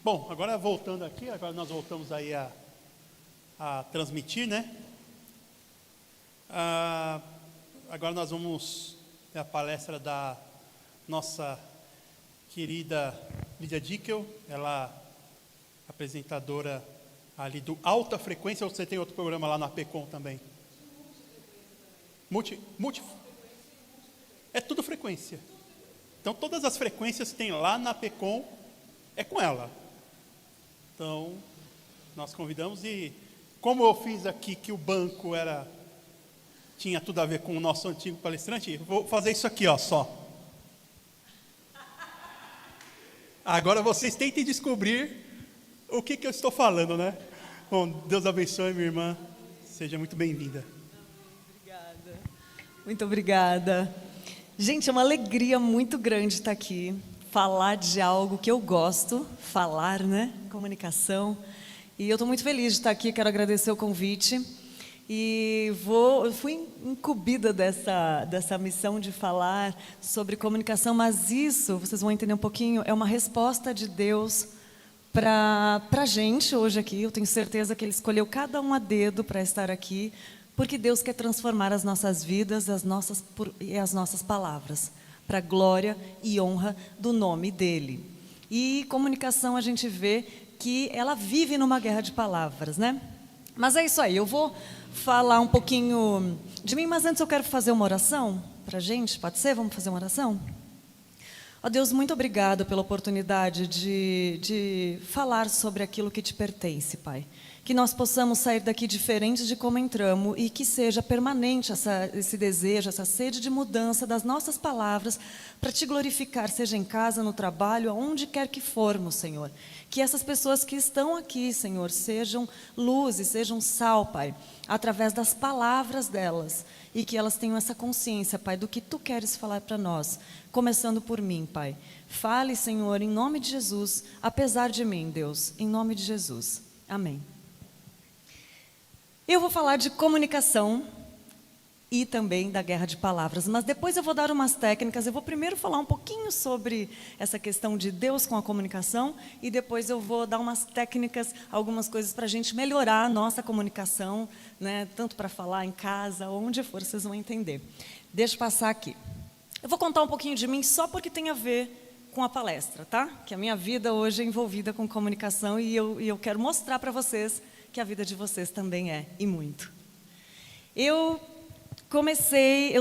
Bom, agora voltando aqui, agora nós voltamos aí a transmitir, né? Agora nós vamos ter a palestra da nossa querida Lídia Dickel, ela é apresentadora ali do Alta Frequência, ou você tem outro programa lá na PECOM também? Multi? É tudo frequência. Então todas as frequências que tem lá na PECOM é com ela. Então, nós convidamos e como eu fiz aqui que o banco tinha tudo a ver com o nosso antigo palestrante, vou fazer isso aqui, ó, só. Agora vocês tentem descobrir o que eu estou falando, né? Bom, Deus abençoe, minha irmã. Seja muito bem-vinda. Obrigada. Muito obrigada. Gente, é uma alegria muito grande estar aqui. Falar de algo que eu gosto, falar, né? Comunicação. E eu estou muito feliz de estar aqui, quero agradecer o convite. E fui incumbida dessa missão de falar sobre comunicação, mas isso, vocês vão entender um pouquinho, é uma resposta de Deus para a gente hoje aqui. Eu tenho certeza que Ele escolheu cada um a dedo para estar aqui, porque Deus quer transformar as nossas vidas e as nossas palavras, para a glória e honra do nome dEle. E comunicação a gente vê que ela vive numa guerra de palavras, né? Mas é isso aí, eu vou falar um pouquinho de mim, mas antes eu quero fazer uma oração para a gente, pode ser? Vamos fazer uma oração? Ó Deus, muito obrigada pela oportunidade de falar sobre aquilo que te pertence, Pai. Que nós possamos sair daqui diferentes de como entramos e que seja permanente esse desejo, essa sede de mudança das nossas palavras para te glorificar, seja em casa, no trabalho, aonde quer que formos, Senhor. Que essas pessoas que estão aqui, Senhor, sejam luz e sejam sal, Pai, através das palavras delas e que elas tenham essa consciência, Pai, do que Tu queres falar para nós, começando por mim, Pai. Fale, Senhor, em nome de Jesus, apesar de mim, Deus, em nome de Jesus. Amém. Eu vou falar de comunicação e também da guerra de palavras, mas depois eu vou dar umas técnicas. Eu vou primeiro falar um pouquinho sobre essa questão de Deus com a comunicação e depois eu vou dar umas técnicas, algumas coisas para a gente melhorar a nossa comunicação, né? Tanto para falar em casa, onde for, vocês vão entender. Deixa eu passar aqui. Eu vou contar um pouquinho de mim só porque tem a ver com a palestra, tá? Que a minha vida hoje é envolvida com comunicação e eu quero mostrar para vocês que a vida de vocês também é, e muito. Eu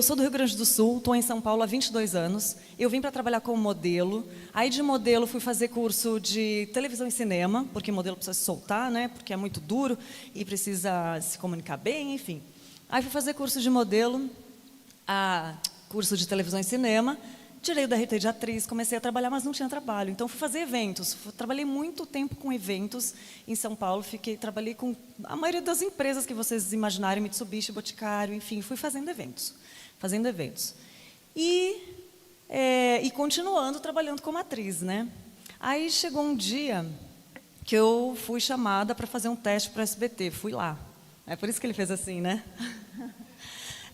sou do Rio Grande do Sul, estou em São Paulo há 22 anos, eu vim para trabalhar como modelo, aí de modelo fui fazer curso de televisão e cinema, porque modelo precisa se soltar, né, porque é muito duro e precisa se comunicar bem, enfim. Aí fui fazer curso de modelo, curso de televisão e cinema, tirei o DRT de atriz, comecei a trabalhar, mas não tinha trabalho. Então, fui fazer eventos. Trabalhei muito tempo com eventos em São Paulo. Trabalhei com a maioria das empresas que vocês imaginarem, Mitsubishi, Boticário, enfim, fui fazendo eventos. E continuando trabalhando como atriz, né? Aí chegou um dia que eu fui chamada para fazer um teste para o SBT. Fui lá. É por isso que ele fez assim, né?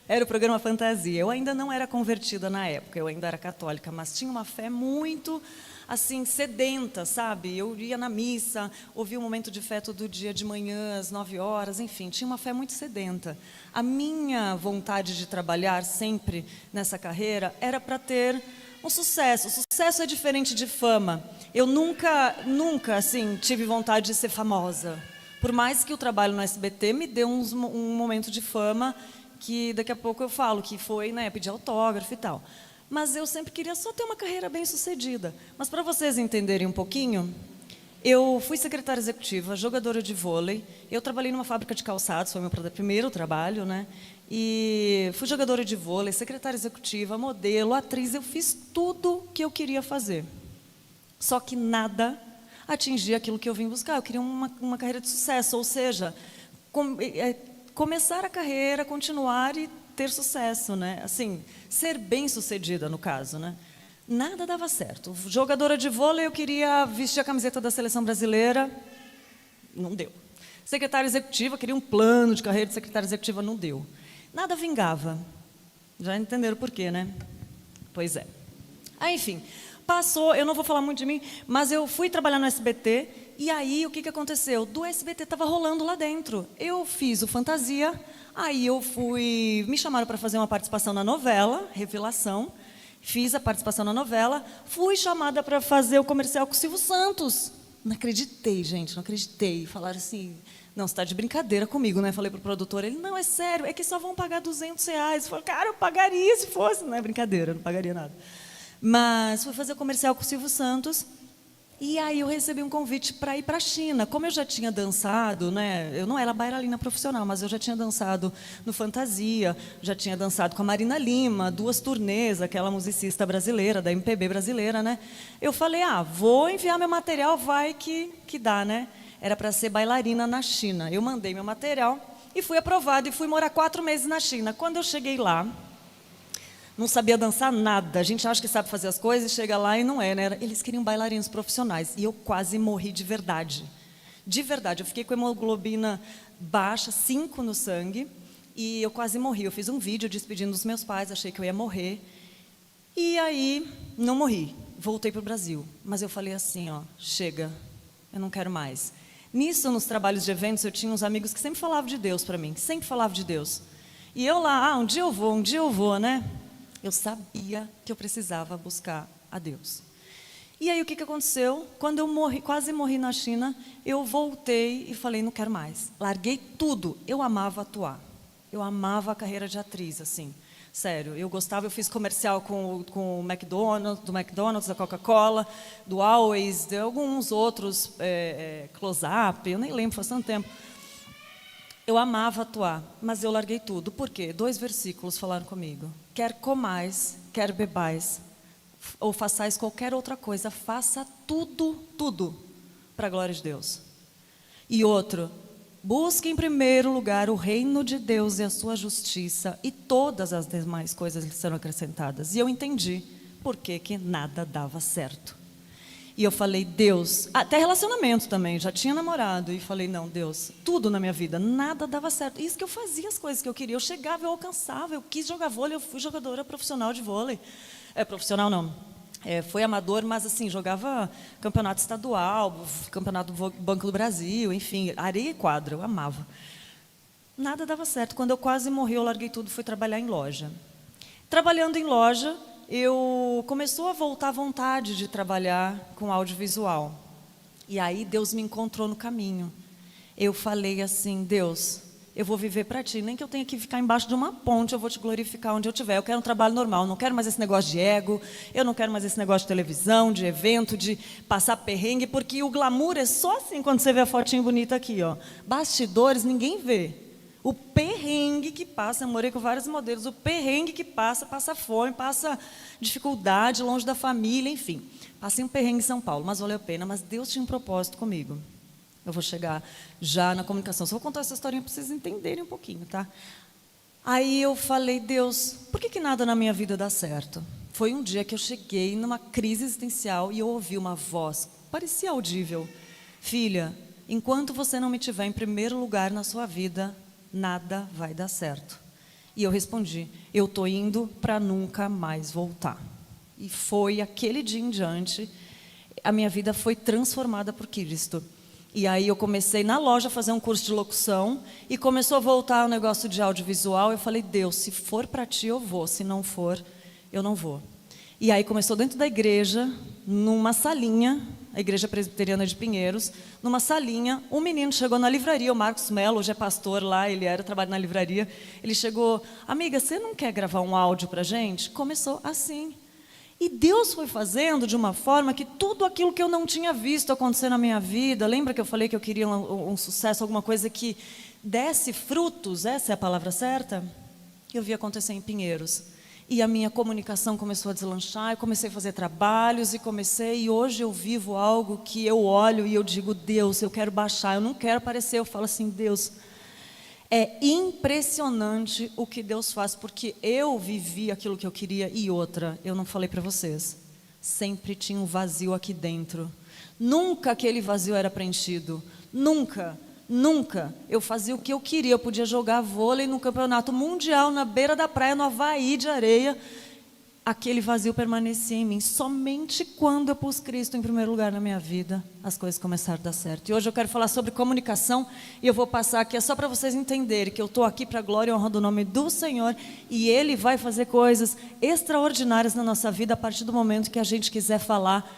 Era o programa Fantasia. Eu ainda não era convertida na época, eu ainda era católica, mas tinha uma fé muito, assim, sedenta, sabe? Eu ia na missa, ouvia o momento de fé todo dia de manhã, às 9 horas, enfim, tinha uma fé muito sedenta. A minha vontade de trabalhar sempre nessa carreira era para ter um sucesso. O sucesso é diferente de fama. Eu nunca, assim, tive vontade de ser famosa. Por mais que o trabalho no SBT me deu um momento de fama, que daqui a pouco eu falo que foi, né, pedir autógrafo e tal. Mas eu sempre queria só ter uma carreira bem sucedida. Mas para vocês entenderem um pouquinho, eu fui secretária executiva, jogadora de vôlei, eu trabalhei numa fábrica de calçados, foi meu primeiro trabalho, né? E fui jogadora de vôlei, secretária executiva, modelo, atriz, eu fiz tudo que eu queria fazer. Só que nada atingia aquilo que eu vim buscar. Eu queria uma carreira de sucesso, ou seja, começar a carreira, continuar e ter sucesso, né? Assim, ser bem-sucedida, no caso, né? Nada dava certo. Jogadora de vôlei, eu queria vestir a camiseta da seleção brasileira, não deu. Secretária executiva, queria um plano de carreira de secretária executiva, não deu. Nada vingava. Já entenderam por quê, né? Pois é. Aí, enfim, Passou, eu não vou falar muito de mim, mas eu fui trabalhar no SBT, e aí o que aconteceu? Do SBT estava rolando lá dentro. Eu fiz o Fantasia, aí me chamaram para fazer uma participação na novela, Revelação, fiz a participação na novela, fui chamada para fazer o comercial com o Silvio Santos. Não acreditei, gente, não acreditei. Falaram assim, não, você está de brincadeira comigo, né? Falei para o produtor, ele, não, é sério, é que só vão pagar R$200. Eu falei, cara, eu pagaria se fosse. Não é brincadeira, não pagaria nada. Mas fui fazer comercial com o Silvio Santos, e aí eu recebi um convite para ir para a China. Como eu já tinha dançado, né, eu não era bailarina profissional, mas eu já tinha dançado no Fantasia, já tinha dançado com a Marina Lima, 2 turnês, aquela musicista brasileira, da MPB brasileira, né? Eu falei, vou enviar meu material, vai que dá, né? Era para ser bailarina na China. Eu mandei meu material e fui aprovada e fui morar 4 meses na China. Quando eu cheguei lá, não sabia dançar nada. A gente acha que sabe fazer as coisas e chega lá e não é, né? Eles queriam bailarinos profissionais. E eu quase morri de verdade. De verdade. Eu fiquei com hemoglobina baixa, 5 no sangue. E eu quase morri. Eu fiz um vídeo despedindo dos meus pais, achei que eu ia morrer. E aí, não morri. Voltei para o Brasil. Mas eu falei assim, chega, eu não quero mais. Nisso, nos trabalhos de eventos, eu tinha uns amigos que sempre falavam de Deus para mim. Sempre falavam de Deus. E eu lá, um dia eu vou, né? Eu sabia que eu precisava buscar a Deus. E aí o que aconteceu? Quando eu quase morri na China, eu voltei e falei, não quero mais. Larguei tudo. Eu amava atuar. Eu amava a carreira de atriz, assim. Sério, eu gostava, eu fiz comercial com o McDonald's, da Coca-Cola, do Always, de alguns outros, Close-Up, eu nem lembro, faz tanto tempo. Eu amava atuar, mas eu larguei tudo. Por quê? 2 versículos falaram comigo. Quer comais, quer bebais, ou façais qualquer outra coisa, faça tudo para a glória de Deus. E outro, busque em primeiro lugar o reino de Deus e a sua justiça, e todas as demais coisas lhe serão acrescentadas. E eu entendi por que nada dava certo. E eu falei, Deus, até relacionamento também, já tinha namorado. E falei, não, Deus, tudo na minha vida, nada dava certo. Isso que eu fazia as coisas que eu queria. Eu chegava, eu alcançava, eu quis jogar vôlei, eu fui jogadora profissional de vôlei. Profissional não, foi amador, mas assim, jogava campeonato estadual, campeonato do Banco do Brasil, enfim, areia e quadra, eu amava. Nada dava certo. Quando eu quase morri, eu larguei tudo e fui trabalhar em loja. Trabalhando em loja, começou a voltar a vontade de trabalhar com audiovisual. E aí Deus me encontrou no caminho. Eu falei assim, Deus, eu vou viver para Ti, nem que eu tenha que ficar embaixo de uma ponte, eu vou Te glorificar onde eu estiver. Eu quero um trabalho normal, não quero mais esse negócio de ego, eu não quero mais esse negócio de televisão, de evento, de passar perrengue, porque o glamour é só assim quando você vê a fotinho bonita aqui, Bastidores, ninguém vê. O perrengue que passa, eu morei com vários modelos, o perrengue que passa fome, passa dificuldade, longe da família, enfim. Passei um perrengue em São Paulo, mas valeu a pena, mas Deus tinha um propósito comigo. Eu vou chegar já na comunicação, só vou contar essa historinha para vocês entenderem um pouquinho, tá? Aí eu falei, Deus, por que nada na minha vida dá certo? Foi um dia que eu cheguei numa crise existencial e eu ouvi uma voz, parecia audível. Filha, enquanto você não me tiver em primeiro lugar na sua vida, nada vai dar certo. E eu respondi, eu estou indo para nunca mais voltar. E foi aquele dia em diante, a minha vida foi transformada por Cristo. E aí eu comecei na loja a fazer um curso de locução, e começou a voltar o negócio de audiovisual. Eu falei, Deus, se for para Ti eu vou, se não for, eu não vou. E aí começou dentro da igreja, numa salinha, a Igreja Presbiteriana de Pinheiros, numa salinha, um menino chegou na livraria, o Marcos Mello, hoje é pastor lá, trabalha na livraria, ele chegou, amiga, você não quer gravar um áudio para a gente? Começou assim. E Deus foi fazendo de uma forma que tudo aquilo que eu não tinha visto acontecer na minha vida, lembra que eu falei que eu queria um sucesso, alguma coisa que desse frutos, essa é a palavra certa? Eu vi acontecer em Pinheiros. E a minha comunicação começou a deslanchar, eu comecei a fazer trabalhos e hoje eu vivo algo que eu olho e eu digo, Deus, eu quero baixar, eu não quero aparecer, eu falo assim, Deus, é impressionante o que Deus faz, porque eu vivi aquilo que eu queria. E outra, eu não falei para vocês, sempre tinha um vazio aqui dentro, nunca aquele vazio era preenchido, nunca. Eu fazia o que eu queria, eu podia jogar vôlei no campeonato mundial, na beira da praia, no Havaí de areia, aquele vazio permanecia em mim. Somente quando eu pus Cristo em primeiro lugar na minha vida, as coisas começaram a dar certo. E hoje eu quero falar sobre comunicação, e eu vou passar aqui, é só para vocês entenderem que eu estou aqui para a glória e honra do nome do Senhor, e Ele vai fazer coisas extraordinárias na nossa vida a partir do momento que a gente quiser falar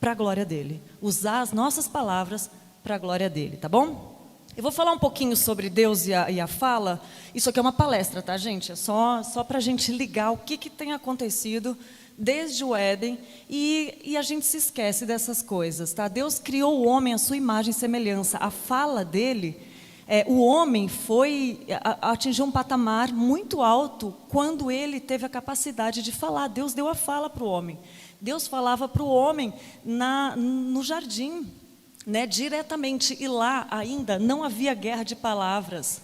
para a glória dEle. Usar as nossas palavras para a glória dEle, tá bom? Eu vou falar um pouquinho sobre Deus e a fala. Isso aqui é uma palestra, tá, gente? É só para a gente ligar o que tem acontecido desde o Éden e a gente se esquece dessas coisas, tá? Deus criou o homem à sua imagem e semelhança. A fala dele, o homem atingiu um patamar muito alto quando ele teve a capacidade de falar. Deus deu a fala para o homem. Deus falava para o homem no jardim, né, diretamente, e lá ainda não havia guerra de palavras.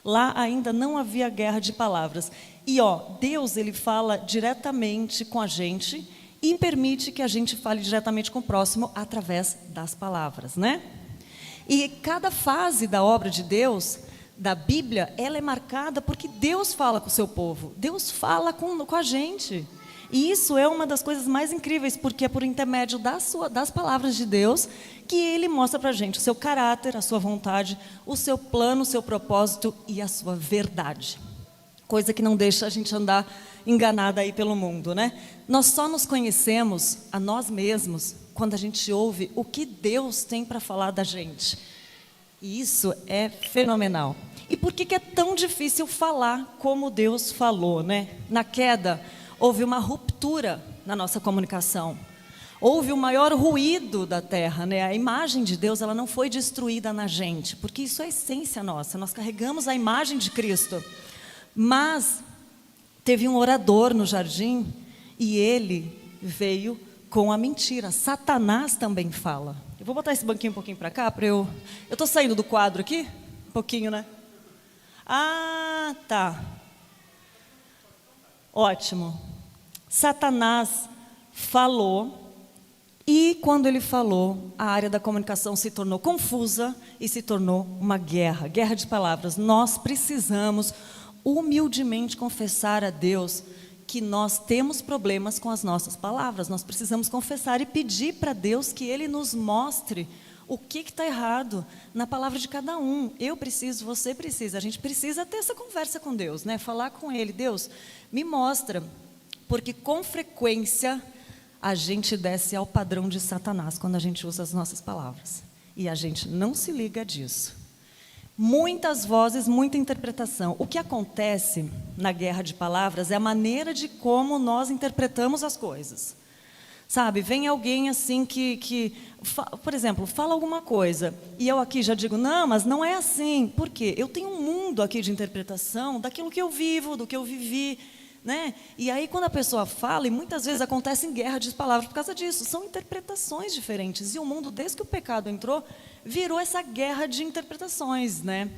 Lá ainda não havia guerra de palavras. E Deus, Ele fala diretamente com a gente e permite que a gente fale diretamente com o próximo através das palavras, né? E cada fase da obra de Deus, da Bíblia, ela é marcada porque Deus fala com o seu povo. Deus fala com a gente. E isso é uma das coisas mais incríveis, porque é por intermédio das palavras de Deus que Ele mostra para a gente o seu caráter, a sua vontade, o seu plano, o seu propósito e a sua verdade. Coisa que não deixa a gente andar enganada aí pelo mundo, né? Nós só nos conhecemos a nós mesmos quando a gente ouve o que Deus tem para falar da gente. E isso é fenomenal. E por que é tão difícil falar como Deus falou, né? Na queda, houve uma ruptura na nossa comunicação. Houve o maior ruído da terra, né? A imagem de Deus, ela não foi destruída na gente, porque isso é a essência nossa. Nós carregamos a imagem de Cristo. Mas teve um orador no jardim e ele veio com a mentira. Satanás também fala. Eu vou botar esse banquinho um pouquinho para cá, para eu estou saindo do quadro aqui? Um pouquinho, né? Ah, tá. Ótimo. Satanás falou, e quando ele falou, a área da comunicação se tornou confusa e se tornou uma guerra de palavras. Nós precisamos humildemente confessar a Deus que nós temos problemas com as nossas palavras. Nós precisamos confessar e pedir para Deus que Ele nos mostre o que está errado na palavra de cada um. Eu preciso, você precisa. A gente precisa ter essa conversa com Deus, né? Falar com Ele. Deus, me mostra. Porque com frequência a gente desce ao padrão de Satanás quando a gente usa as nossas palavras. E a gente não se liga disso. Muitas vozes, muita interpretação. O que acontece na guerra de palavras é a maneira de como nós interpretamos as coisas. Sabe, vem alguém assim por exemplo, fala alguma coisa, e eu aqui já digo, não, mas não é assim. Por quê? Eu tenho um mundo aqui de interpretação daquilo que eu vivo, do que eu vivi, né? E aí quando a pessoa fala, e muitas vezes acontece em guerra de palavras por causa disso, são interpretações diferentes. E o mundo, desde que o pecado entrou, virou essa guerra de interpretações, né?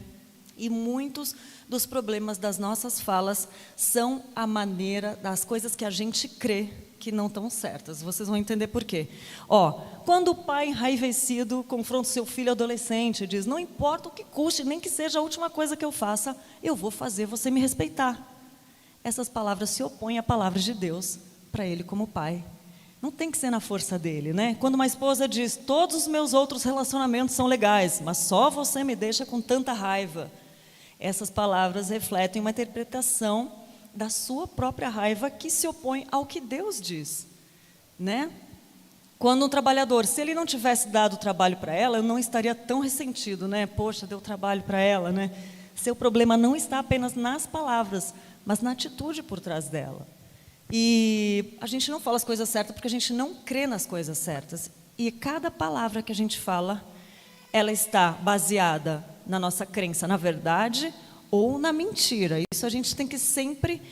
E muitos dos problemas das nossas falas são a maneira das coisas que a gente crê que não estão certas. Vocês vão entender por quê. Quando o pai enraivecido confronta o seu filho adolescente e diz, não importa o que custe, nem que seja a última coisa que eu faça, eu vou fazer você me respeitar. Essas palavras se opõem à palavra de Deus para ele como pai. Não tem que ser na força dele, né? Quando uma esposa diz, todos os meus outros relacionamentos são legais, mas só você me deixa com tanta raiva. Essas palavras refletem uma interpretação da sua própria raiva que se opõe ao que Deus diz, né? Quando um trabalhador, se ele não tivesse dado trabalho para ela, eu não estaria tão ressentido, né? Poxa, deu trabalho para ela, né? Seu problema não está apenas nas palavras, mas na atitude por trás dela. E a gente não fala as coisas certas porque a gente não crê nas coisas certas. E cada palavra que a gente fala, ela está baseada na nossa crença na verdade ou na mentira. Isso a gente tem que sempre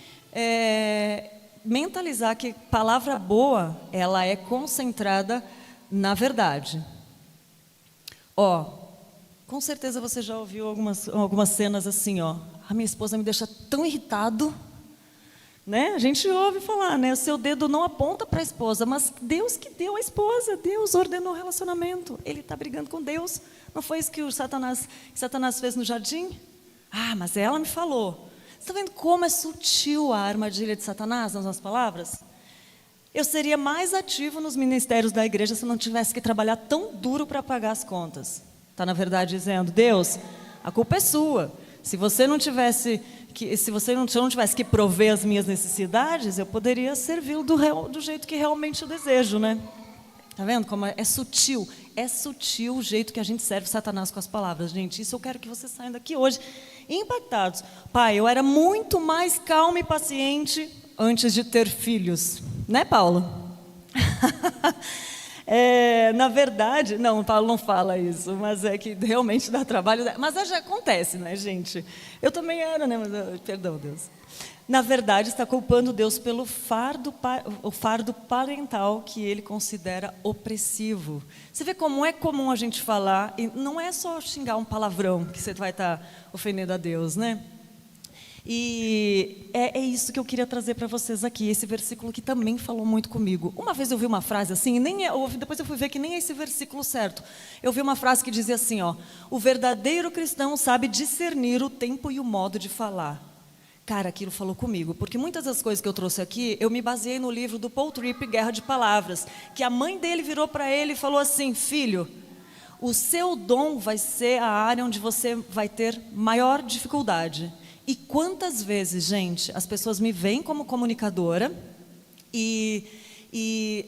mentalizar que palavra boa, ela é concentrada na verdade. Com certeza você já ouviu algumas cenas assim, a minha esposa me deixa tão irritado, né? A gente ouve falar, né? O seu dedo não aponta para a esposa, mas Deus que deu a esposa, Deus ordenou o relacionamento. Ele está brigando com Deus. Não foi isso que o Satanás fez no jardim? Mas ela me falou. Você está vendo como é sutil a armadilha de Satanás nas nossas palavras? Eu seria mais ativo nos ministérios da igreja se eu não tivesse que trabalhar tão duro para pagar as contas. Está, na verdade, dizendo, Deus, a culpa é sua. Se eu não tivesse que prover as minhas necessidades, eu poderia servi-lo do jeito que realmente eu desejo, né? Tá vendo como é sutil? É sutil o jeito que a gente serve Satanás com as palavras, gente. Isso eu quero que vocês saiam daqui hoje impactados. Pai, eu era muito mais calma e paciente antes de ter filhos. Né, Paulo? Na verdade, não, Paulo não fala isso, mas é que realmente dá trabalho. Mas já acontece, né, gente? Eu também era, né? Mas, perdão, Deus. Na verdade, está culpando Deus pelo o fardo parental que ele considera opressivo. Você vê como é comum a gente falar, e não é só xingar um palavrão que você vai estar ofendendo a Deus, né? E é isso que eu queria trazer para vocês aqui, esse versículo que também falou muito comigo. Uma vez eu vi uma frase assim, depois eu fui ver que nem é esse versículo certo. Eu vi uma frase que dizia assim, ó, o verdadeiro cristão sabe discernir o tempo e o modo de falar. Cara, aquilo falou comigo, porque muitas das coisas que eu trouxe aqui, eu me baseei no livro do Paul Tripp, Guerra de Palavras, que a mãe dele virou para ele e falou assim, filho, o seu dom vai ser a área onde você vai ter maior dificuldade. E quantas vezes, gente, as pessoas me veem como comunicadora e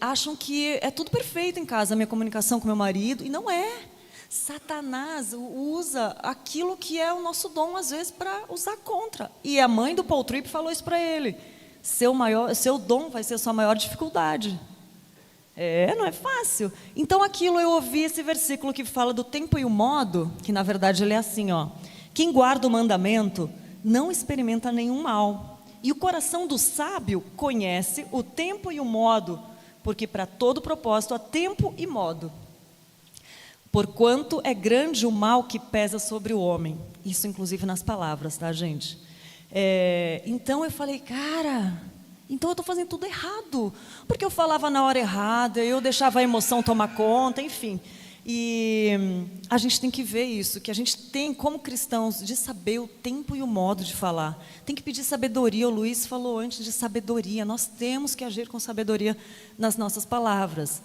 acham que é tudo perfeito em casa, a minha comunicação com meu marido, e não é. Satanás usa aquilo que é o nosso dom, às vezes, para usar contra. E a mãe do Paul Tripp falou isso para ele. Seu dom vai ser a sua maior dificuldade. Não é fácil. Então, aquilo eu ouvi esse versículo que fala do tempo e o modo, que na verdade ele é assim, ó. Quem guarda o mandamento não experimenta nenhum mal. E o coração do sábio conhece o tempo e o modo, porque para todo propósito há tempo e modo. Porquanto é grande o mal que pesa sobre o homem. Isso, inclusive, nas palavras, tá, gente? Então eu falei, cara, então eu estou fazendo tudo errado. Porque eu falava na hora errada, eu deixava a emoção tomar conta, enfim. E a gente tem que ver isso, que a gente tem, como cristãos, de saber o tempo e o modo de falar. Tem que pedir sabedoria, o Luiz falou antes de sabedoria. Nós temos que agir com sabedoria nas nossas palavras.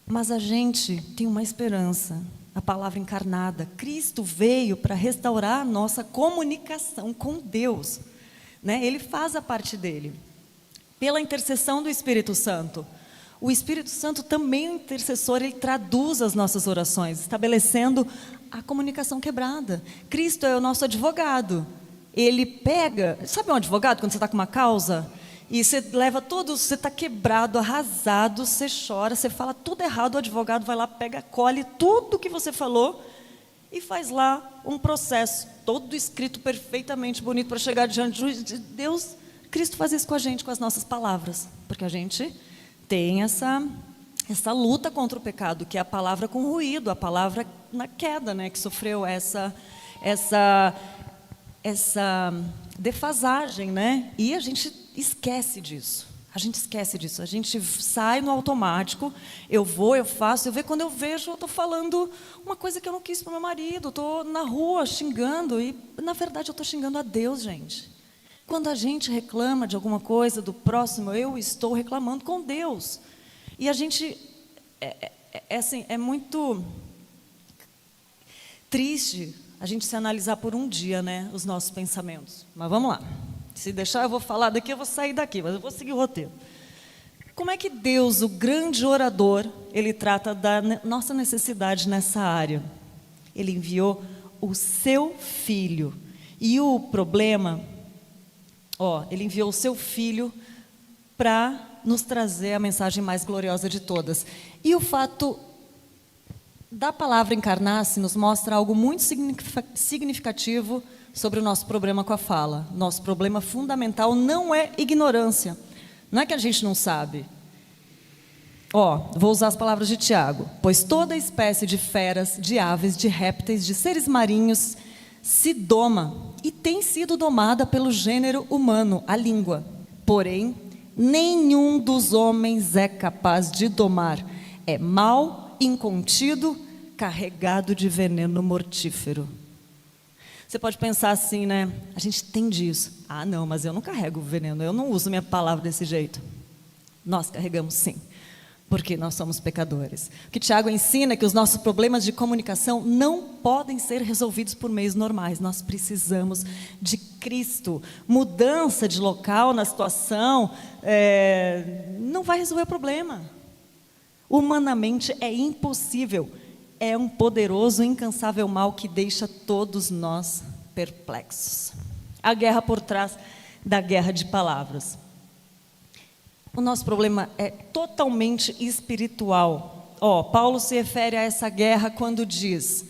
Mas a gente tem uma esperança, a palavra encarnada. Cristo veio para restaurar a nossa comunicação com Deus, né? Ele faz a parte dele, pela intercessão do Espírito Santo. O Espírito Santo também é um intercessor, ele traduz as nossas orações, estabelecendo a comunicação quebrada. Cristo é o nosso advogado. Ele pega, sabe um advogado quando você está com uma causa? E você leva tudo, você está quebrado, arrasado, você chora, você fala tudo errado, o advogado vai lá, pega, colhe tudo que você falou e faz lá um processo, todo escrito perfeitamente bonito para chegar diante de Deus. Cristo faz isso com a gente, com as nossas palavras, porque a gente tem essa luta contra o pecado, que é a palavra com ruído, a palavra na queda, né, que sofreu essa defasagem, né? E a gente esquece disso. A gente sai no automático, eu faço, quando eu vejo, eu estou falando uma coisa que eu não quis para o meu marido, estou na rua xingando, e na verdade eu estou xingando a Deus, gente. Quando a gente reclama de alguma coisa do próximo, eu estou reclamando com Deus. E a gente, é muito triste a gente se analisar por um dia, né, os nossos pensamentos. Mas vamos lá. Se deixar, eu vou falar daqui, eu vou sair daqui, mas eu vou seguir o roteiro. Como é que Deus, o grande orador, ele trata da nossa necessidade nessa área? Ele enviou o seu Filho. E o problema, ele enviou o seu Filho para nos trazer a mensagem mais gloriosa de todas. E o fato da palavra encarnar-se nos mostra algo muito significativo sobre o nosso problema com a fala. Nosso problema fundamental não é ignorância. Não é que a gente não sabe. Vou usar as palavras de Tiago. Pois toda espécie de feras, de aves, de répteis, de seres marinhos se doma e tem sido domada pelo gênero humano, a língua. Porém, nenhum dos homens é capaz de domar. É mau, incontido, carregado de veneno mortífero. Você pode pensar assim, né? A gente entende isso. Não, mas eu não carrego veneno, eu não uso minha palavra desse jeito. Nós carregamos sim, porque nós somos pecadores. O que Tiago ensina é que os nossos problemas de comunicação não podem ser resolvidos por meios normais. Nós precisamos de Cristo. Mudança de local na situação não vai resolver o problema. Humanamente é impossível. É um poderoso, incansável mal que deixa todos nós perplexos. A guerra por trás da guerra de palavras. O nosso problema é totalmente espiritual. Paulo se refere a essa guerra quando diz: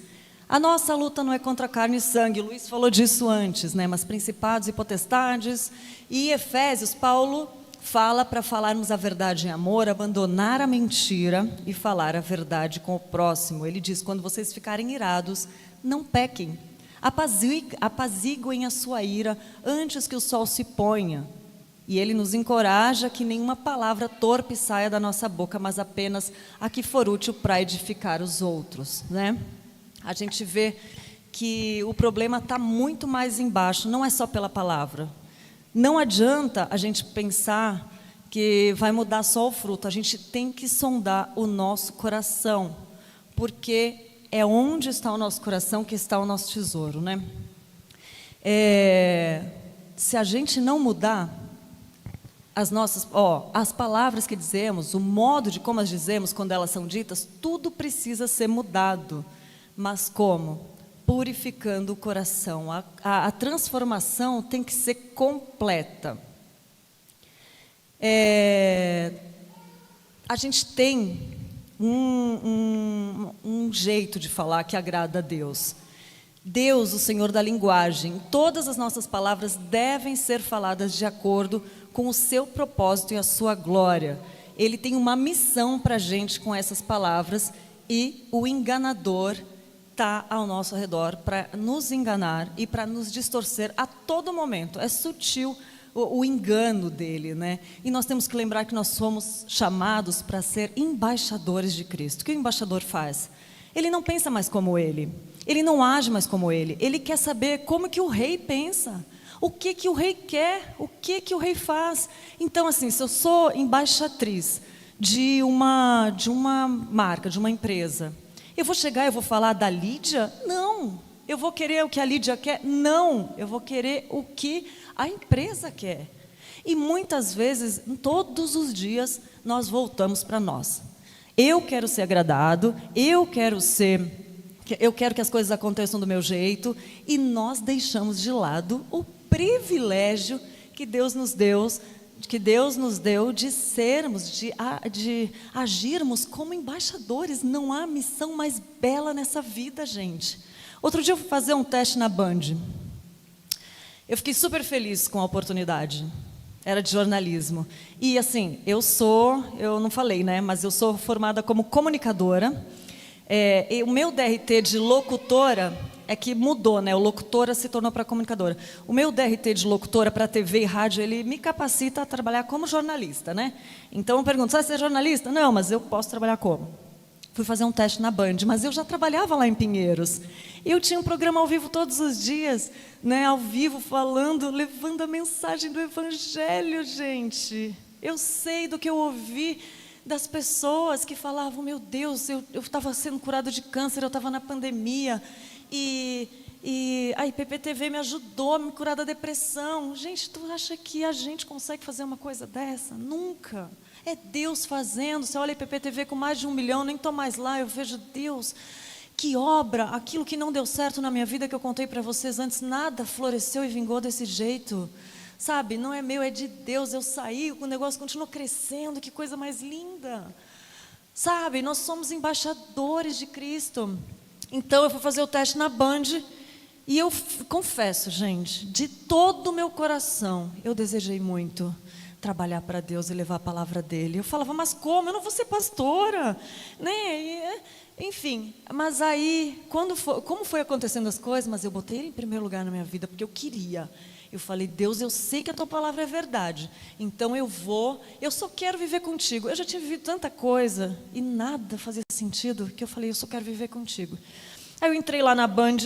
a nossa luta não é contra carne e sangue. Luiz falou disso antes, né? Mas principados e potestades. E Efésios, Paulo fala para falarmos a verdade em amor, abandonar a mentira e falar a verdade com o próximo. Ele diz: quando vocês ficarem irados, não pequem. Apaziguem a sua ira antes que o sol se ponha. E ele nos encoraja que nenhuma palavra torpe saia da nossa boca, mas apenas a que for útil para edificar os outros, né? A gente vê que o problema está muito mais embaixo, não é só pela palavra. Não adianta a gente pensar que vai mudar só o fruto, a gente tem que sondar o nosso coração, porque é onde está o nosso coração que está o nosso tesouro, né? Se a gente não mudar as palavras que dizemos, o modo de como as dizemos quando elas são ditas, tudo precisa ser mudado. Mas como? Purificando o coração. A transformação tem que ser completa. A gente tem um jeito de falar que agrada a Deus. Deus, o Senhor da linguagem, todas as nossas palavras devem ser faladas de acordo com o seu propósito e a sua glória. Ele tem uma missão para a gente com essas palavras e o enganador está ao nosso redor para nos enganar e para nos distorcer a todo momento. É sutil o engano dele, né? E nós temos que lembrar que nós somos chamados para ser embaixadores de Cristo. O que o embaixador faz? Ele não pensa mais como ele. Ele não age mais como ele. Ele quer saber como que o rei pensa. O que o rei quer? O que o rei faz? Então, assim, se eu sou embaixatriz de uma marca, de uma empresa, eu vou chegar e vou falar da Lídia? Não. Eu vou querer o que a Lídia quer? Não. Eu vou querer o que a empresa quer. E muitas vezes, todos os dias, nós voltamos para nós. Eu quero ser agradado, eu quero que as coisas aconteçam do meu jeito, e nós deixamos de lado o privilégio que Deus nos deu de sermos, de agirmos como embaixadores. Não há missão mais bela nessa vida, gente. Outro dia eu fui fazer um teste na Band. Eu fiquei super feliz com a oportunidade. Era de jornalismo. E assim, eu não falei, né? Mas eu sou formada como comunicadora. E o meu DRT de locutora é que mudou, né? O locutora se tornou para comunicadora. O meu DRT de locutora para TV e rádio, ele me capacita a trabalhar como jornalista, né? Então eu pergunto: você é jornalista? Não, mas eu posso trabalhar como? Fui fazer um teste na Band, mas eu já trabalhava lá em Pinheiros. Eu tinha um programa ao vivo todos os dias, né? Ao vivo, falando, levando a mensagem do Evangelho, gente. Eu sei do que eu ouvi das pessoas que falavam: meu Deus, eu estava sendo curada de câncer, eu estava na pandemia, e a IPPTV me ajudou a me curar da depressão. Gente, tu acha que a gente consegue fazer uma coisa dessa? Nunca. É Deus fazendo. Você olha a IPPTV com mais de 1 milhão, nem estou mais lá, eu vejo Deus. Que obra, aquilo que não deu certo na minha vida, que eu contei para vocês antes, nada floresceu e vingou desse jeito. Sabe, não é meu, é de Deus. Eu saí, o negócio continuou crescendo, que coisa mais linda. Sabe, nós somos embaixadores de Cristo. Então eu fui fazer o teste na Band e eu confesso, gente, de todo o meu coração, eu desejei muito trabalhar para Deus e levar a palavra dele. Eu falava: mas como? Eu não vou ser pastora, né? Enfim, mas aí, como foi acontecendo as coisas, mas eu botei ele em primeiro lugar na minha vida, porque eu queria. Eu falei: Deus, eu sei que a tua palavra é verdade, então eu só quero viver contigo. Eu já tinha vivido tanta coisa e nada fazia sentido, que eu falei: eu só quero viver contigo. Aí eu entrei lá na Band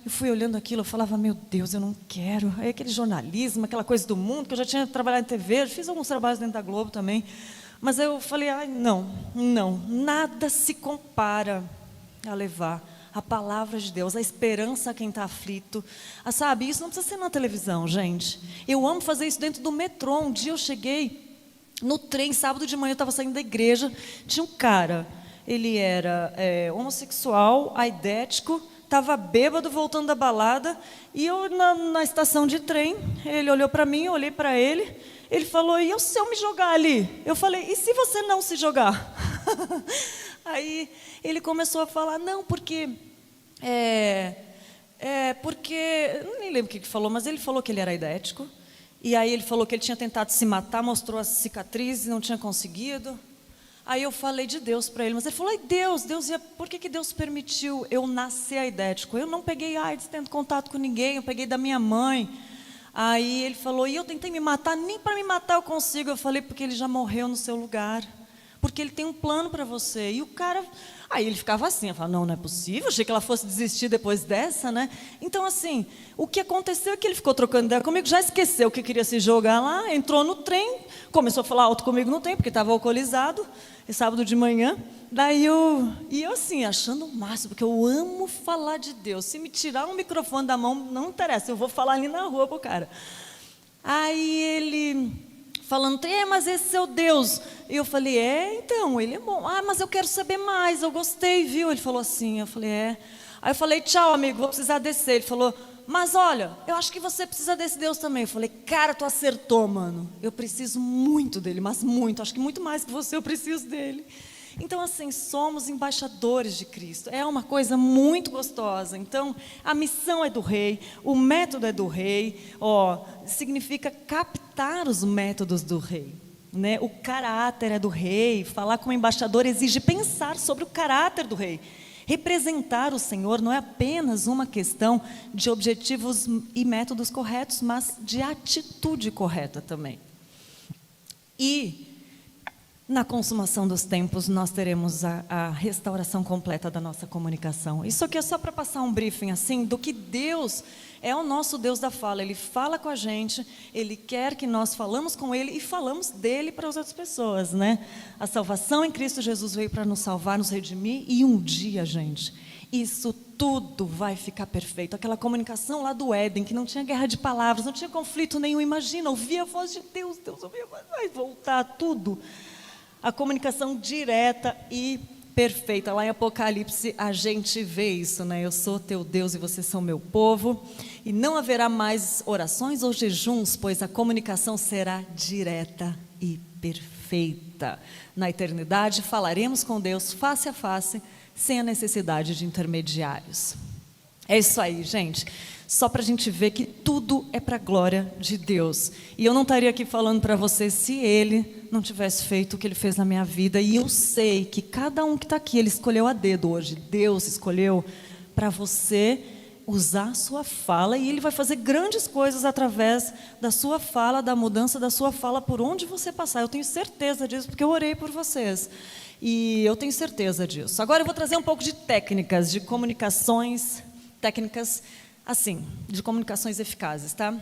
e fui olhando aquilo, eu falava: meu Deus, eu não quero. Aí aquele jornalismo, aquela coisa do mundo, que eu já tinha trabalhado em TV, fiz alguns trabalhos dentro da Globo também, Mas eu falei, ai, não, nada se compara a levar a palavra de Deus, a esperança a quem está aflito. Sabe, isso não precisa ser na televisão, gente. Eu amo fazer isso dentro do metrô. Um dia eu cheguei no trem, sábado de manhã, eu estava saindo da igreja, tinha um cara, ele era homossexual, aidético, estava bêbado, voltando da balada, e eu na estação de trem, ele olhou para mim, eu olhei para ele, ele falou, e se eu me jogar ali? Eu falei, e se você não se jogar? Aí ele começou a falar, não, porque... porque... não nem lembro o que falou, mas ele falou que ele era aidético, e aí ele falou que ele tinha tentado se matar, mostrou as cicatrizes, não tinha conseguido. Aí eu falei de Deus para ele, mas ele falou, ai Deus, por que Deus permitiu eu nascer aidético? Eu não peguei AIDS tendo contato com ninguém, eu peguei da minha mãe. Aí ele falou, e eu tentei me matar, nem para me matar eu consigo. Eu falei, porque ele já morreu no seu lugar, porque ele tem um plano para você. E o cara, aí ele ficava assim, eu falava, não é possível, achei que ela fosse desistir depois dessa, né? Então assim, o que aconteceu é que ele ficou trocando ideia comigo, já esqueceu que queria se jogar lá, entrou no trem, começou a falar alto comigo no trem, porque estava alcoolizado, e sábado de manhã, daí eu assim, achando o máximo, porque eu amo falar de Deus, se me tirar um microfone da mão, não interessa, eu vou falar ali na rua pro cara. Aí ele... falando, mas esse é seu Deus. E eu falei, então, ele é bom. Mas eu quero saber mais, eu gostei, viu? Ele falou assim, eu falei, Aí eu falei, tchau, amigo, vou precisar descer. Ele falou, mas olha, eu acho que você precisa desse Deus também. Eu falei, cara, tu acertou, mano. Eu preciso muito dele, mas muito. Acho que muito mais que você, eu preciso dele. Então, assim, somos embaixadores de Cristo. É uma coisa muito gostosa. Então, a missão é do rei, o método é do rei. Significa captar os métodos do rei, né? O caráter é do rei. Falar como embaixador exige pensar sobre o caráter do rei. Representar o Senhor não é apenas uma questão de objetivos e métodos corretos, mas de atitude correta também. E na consumação dos tempos, nós teremos a restauração completa da nossa comunicação. Isso aqui é só para passar um briefing assim, do que Deus é o nosso Deus da fala. Ele fala com a gente, Ele quer que nós falamos com Ele e falamos dEle para as outras pessoas, né? A salvação em Cristo Jesus veio para nos salvar, nos redimir, e um dia, gente, isso tudo vai ficar perfeito. Aquela comunicação lá do Éden, que não tinha guerra de palavras, não tinha conflito nenhum, imagina, ouvir a voz de Deus, Deus ouvia a voz, vai voltar tudo. A comunicação direta e perfeita. Lá em Apocalipse a gente vê isso, né? Eu sou teu Deus e vocês são meu povo. E não haverá mais orações ou jejuns, pois a comunicação será direta e perfeita. Na eternidade falaremos com Deus face a face, sem a necessidade de intermediários. É isso aí, gente. Só para a gente ver que tudo é para a glória de Deus. E eu não estaria aqui falando para vocês se Ele não tivesse feito o que Ele fez na minha vida. E eu sei que cada um que está aqui, Ele escolheu a dedo hoje. Deus escolheu para você usar a sua fala. E Ele vai fazer grandes coisas através da sua fala, da mudança da sua fala por onde você passar. Eu tenho certeza disso, porque eu orei por vocês. E eu tenho certeza disso. Agora eu vou trazer um pouco de técnicas, de comunicações, técnicas assim, de comunicações eficazes, tá?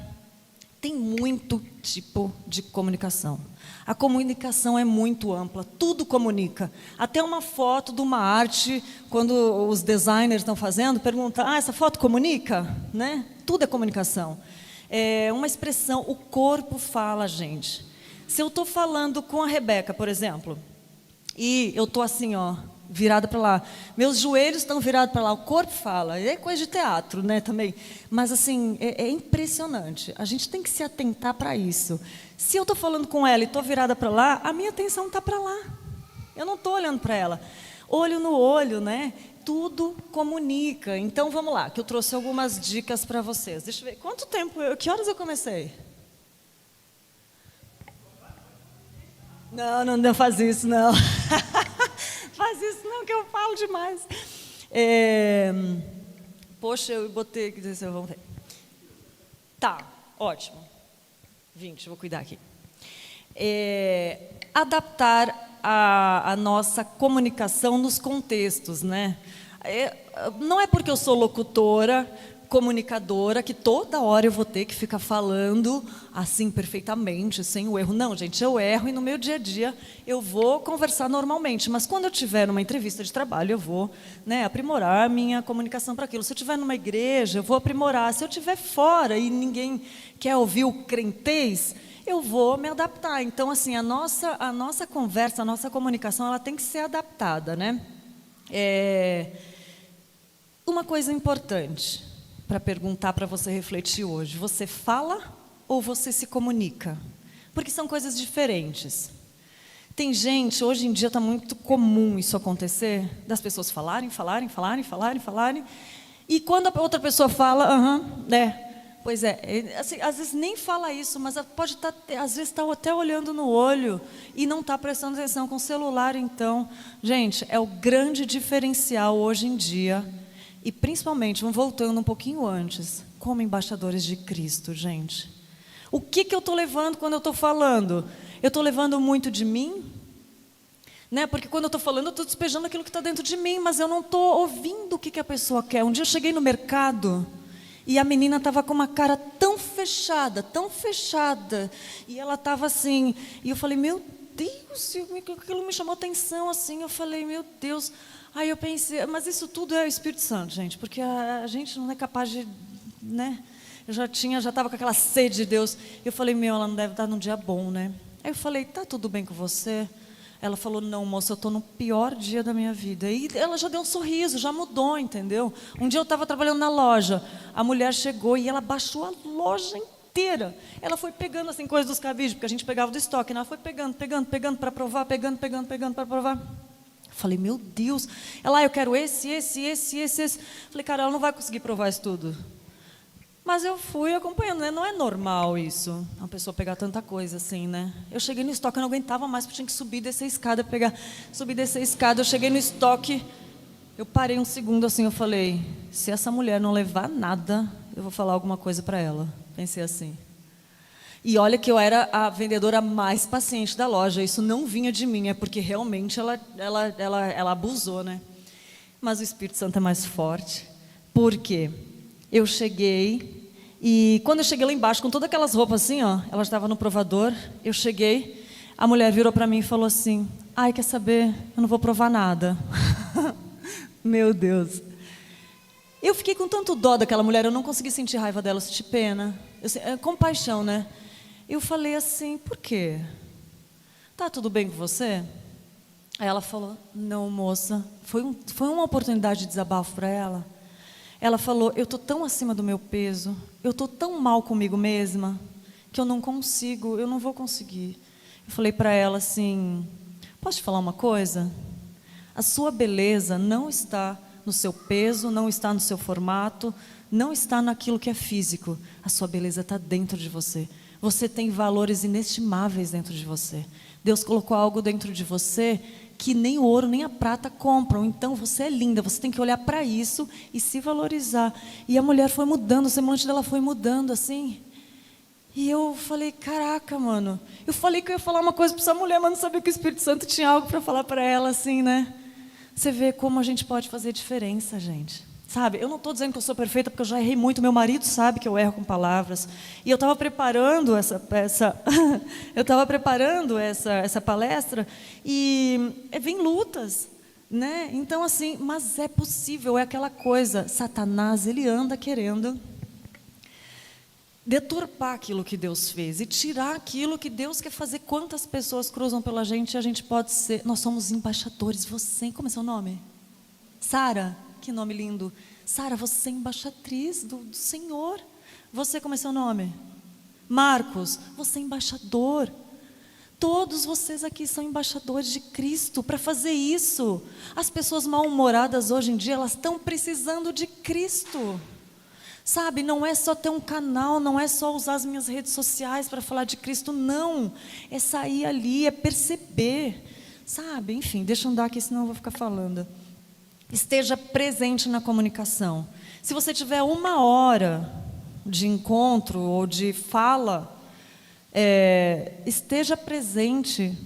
Tem muito tipo de comunicação. A comunicação é muito ampla, tudo comunica. Até uma foto de uma arte, quando os designers estão fazendo, perguntam, essa foto comunica? Né? Tudo é comunicação. É uma expressão, o corpo fala, gente. Se eu estou falando com a Rebeca, por exemplo, e eu estou assim, virada para lá, meus joelhos estão virados para lá, o corpo fala, é coisa de teatro, né, também, mas assim, é impressionante, a gente tem que se atentar para isso. Se eu estou falando com ela e estou virada para lá, a minha atenção está para lá, eu não estou olhando para ela, olho no olho, né, tudo comunica. Então vamos lá, que eu trouxe algumas dicas para vocês. Deixa eu ver, quanto tempo, que horas eu comecei? Não faz isso não. Faz isso não, que eu falo demais. Poxa, eu botei... Vamos ver. Tá, ótimo. 20, vou cuidar aqui. Adaptar a nossa comunicação nos contextos, né? Não é porque eu sou locutora, comunicadora, que toda hora eu vou ter que ficar falando assim perfeitamente, sem o erro. Não, gente, eu erro e no meu dia a dia eu vou conversar normalmente. Mas quando eu estiver numa entrevista de trabalho, eu vou, né, aprimorar a minha comunicação para aquilo. Se eu estiver numa igreja, eu vou aprimorar. Se eu estiver fora e ninguém quer ouvir o crentez, eu vou me adaptar. Então, assim, a nossa conversa, a nossa comunicação, ela tem que ser adaptada, né? Uma coisa importante para perguntar, para você refletir hoje: você fala ou você se comunica? Porque são coisas diferentes. Tem gente, hoje em dia está muito comum isso acontecer, das pessoas falarem, e quando a outra pessoa fala, pois é, assim, às vezes nem fala isso, mas pode estar, às vezes está até olhando no olho e não está prestando atenção com o celular. Então, gente, é o grande diferencial hoje em dia. E principalmente, voltando um pouquinho antes, como embaixadores de Cristo, gente. O que eu estou levando quando eu estou falando? Eu estou levando muito de mim? Né? Porque quando eu estou falando, eu estou despejando aquilo que está dentro de mim, mas eu não estou ouvindo o que a pessoa quer. Um dia eu cheguei no mercado e a menina estava com uma cara tão fechada, e ela estava assim, e eu falei, meu Deus, aquilo me chamou atenção, assim, eu falei, meu Deus. Aí eu pensei, mas isso tudo é o Espírito Santo, gente, porque a gente não é capaz de, né? Eu já estava com aquela sede de Deus. Eu falei, ela não deve estar num dia bom, né? Aí eu falei, tá tudo bem com você? Ela falou, não, moça, eu estou no pior dia da minha vida. E ela já deu um sorriso, já mudou, entendeu? Um dia eu estava trabalhando na loja, a mulher chegou e ela baixou a loja inteira. Ela foi pegando assim coisas dos cabides, porque a gente pegava do estoque, né? Ela foi pegando para provar, pegando para provar. Falei, meu Deus. Ela, eu quero esse. Falei, cara, ela não vai conseguir provar isso tudo. Mas eu fui acompanhando, né? Não é normal isso, uma pessoa pegar tanta coisa assim, né? Eu cheguei no estoque, eu não aguentava mais, porque tinha que subir e descer a escada, subir e descer a escada. Eu cheguei no estoque, eu parei um segundo assim, eu falei, se essa mulher não levar nada, eu vou falar alguma coisa para ela. Pensei assim. E olha que eu era a vendedora mais paciente da loja. Isso não vinha de mim, é porque realmente ela abusou, né? Mas o Espírito Santo é mais forte. Por quê? Eu cheguei, e quando eu cheguei lá embaixo, com todas aquelas roupas assim, ó, ela estava no provador, eu cheguei, a mulher virou para mim e falou assim, ai, quer saber? Eu não vou provar nada. Meu Deus. Eu fiquei com tanto dó daquela mulher, eu não consegui sentir raiva dela, eu senti pena. Compaixão, né? Eu falei assim, por quê? Tá tudo bem com você? Aí ela falou, não, moça. Foi uma oportunidade de desabafo para ela. Ela falou, eu estou tão acima do meu peso, eu estou tão mal comigo mesma, que eu não consigo, eu não vou conseguir. Eu falei para ela assim, posso te falar uma coisa? A sua beleza não está no seu peso, não está no seu formato, não está naquilo que é físico. A sua beleza está dentro de você. Você tem valores inestimáveis dentro de você. Deus colocou algo dentro de você que nem o ouro nem a prata compram. Então você é linda, você tem que olhar para isso e se valorizar. E a mulher foi mudando, o semblante dela foi mudando assim. E eu falei, caraca, mano. Eu falei que eu ia falar uma coisa para essa mulher, mas não sabia que o Espírito Santo tinha algo para falar para ela assim, né? Você vê como a gente pode fazer diferença, gente. Sabe, eu não estou dizendo que eu sou perfeita, porque eu já errei muito. Meu marido sabe que eu erro com palavras. E eu estava preparando essa palestra e vem lutas, né? Então, assim, mas é possível, é aquela coisa. Satanás, ele anda querendo deturpar aquilo que Deus fez e tirar aquilo que Deus quer fazer. Quantas pessoas cruzam pela gente e a gente pode ser... Nós somos embaixadores. Você, como é seu nome? Sara. Que nome lindo. Sara, você é embaixatriz do Senhor. Você, como é seu nome? Marcos, você é embaixador. Todos vocês aqui são embaixadores de Cristo para fazer isso. As pessoas mal-humoradas hoje em dia, elas estão precisando de Cristo. Sabe, não é só ter um canal, não é só usar as minhas redes sociais para falar de Cristo, não. É sair ali, é perceber. Sabe, enfim, deixa eu andar aqui, senão eu vou ficar falando. Esteja presente na comunicação. Se você tiver 1 hora de encontro ou de fala, esteja presente.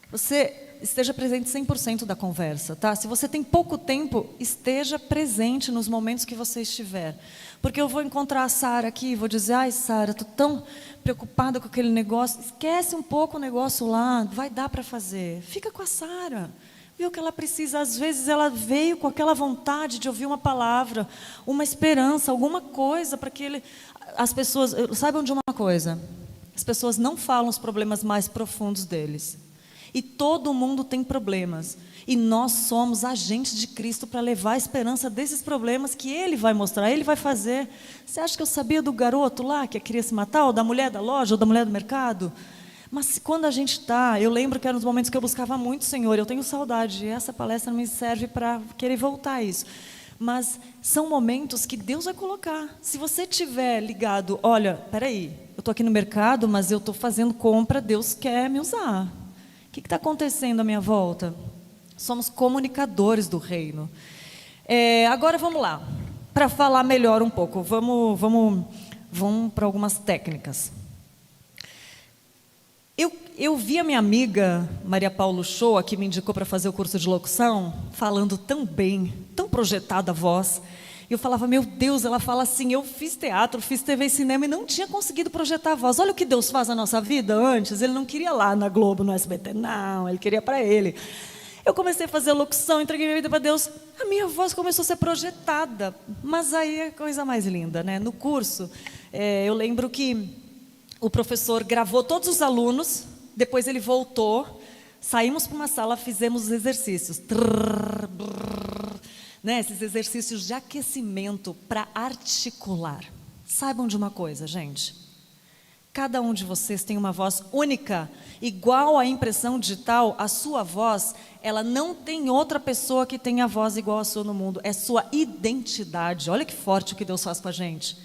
Você esteja presente 100% da conversa, tá? Se você tem pouco tempo, esteja presente nos momentos que você estiver. Porque eu vou encontrar a Sara aqui e vou dizer, ai, Sara, estou tão preocupada com aquele negócio. Esquece um pouco o negócio lá, vai dar para fazer. Fica com a Sara. Viu o que ela precisa? Às vezes ela veio com aquela vontade de ouvir uma palavra, uma esperança, alguma coisa para que as pessoas... Saibam de uma coisa, as pessoas não falam os problemas mais profundos deles. E todo mundo tem problemas. E nós somos agentes de Cristo para levar a esperança desses problemas que Ele vai mostrar, Ele vai fazer. Você acha que eu sabia do garoto lá que queria se matar, ou da mulher da loja, ou da mulher do mercado? Mas quando a gente está, eu lembro que eram os momentos que eu buscava muito o Senhor, eu tenho saudade, e essa palestra me serve para querer voltar a isso. Mas são momentos que Deus vai colocar. Se você estiver ligado, olha, peraí, eu estou aqui no mercado, mas eu estou fazendo compra, Deus quer me usar. O que está acontecendo à minha volta? Somos comunicadores do reino. Agora vamos lá, para falar melhor um pouco, vamos para algumas técnicas. Eu vi a minha amiga Maria Paulo Shoa, que me indicou para fazer o curso de locução, falando tão bem, tão projetada a voz. E eu falava, meu Deus, ela fala assim, eu fiz teatro, fiz TV e cinema e não tinha conseguido projetar a voz. Olha o que Deus faz na nossa vida antes. Ele não queria lá na Globo, no SBT, não, Ele queria para Ele. Eu comecei a fazer locução, entreguei minha vida para Deus, a minha voz começou a ser projetada. Mas aí é a coisa mais linda, né? No curso, eu lembro que o professor gravou todos os alunos, depois ele voltou, saímos para uma sala, fizemos os exercícios. Né? Esses exercícios de aquecimento para articular. Saibam de uma coisa, gente. Cada um de vocês tem uma voz única, igual à impressão digital. A sua voz, ela não tem outra pessoa que tenha voz igual à sua no mundo. É sua identidade. Olha que forte o que Deus faz com a gente.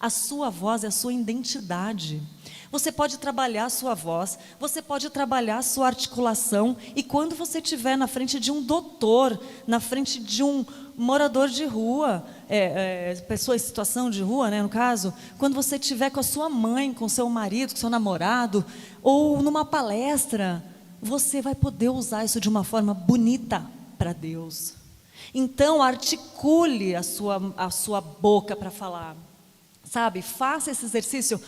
A sua voz é a sua identidade. Você pode trabalhar a sua voz, você pode trabalhar a sua articulação, e quando você estiver na frente de um doutor, na frente de um morador de rua, pessoa em situação de rua, né, no caso, quando você estiver com a sua mãe, com seu marido, com seu namorado, ou numa palestra, você vai poder usar isso de uma forma bonita para Deus. Então, articule a sua boca para falar. Sabe, faça esse exercício.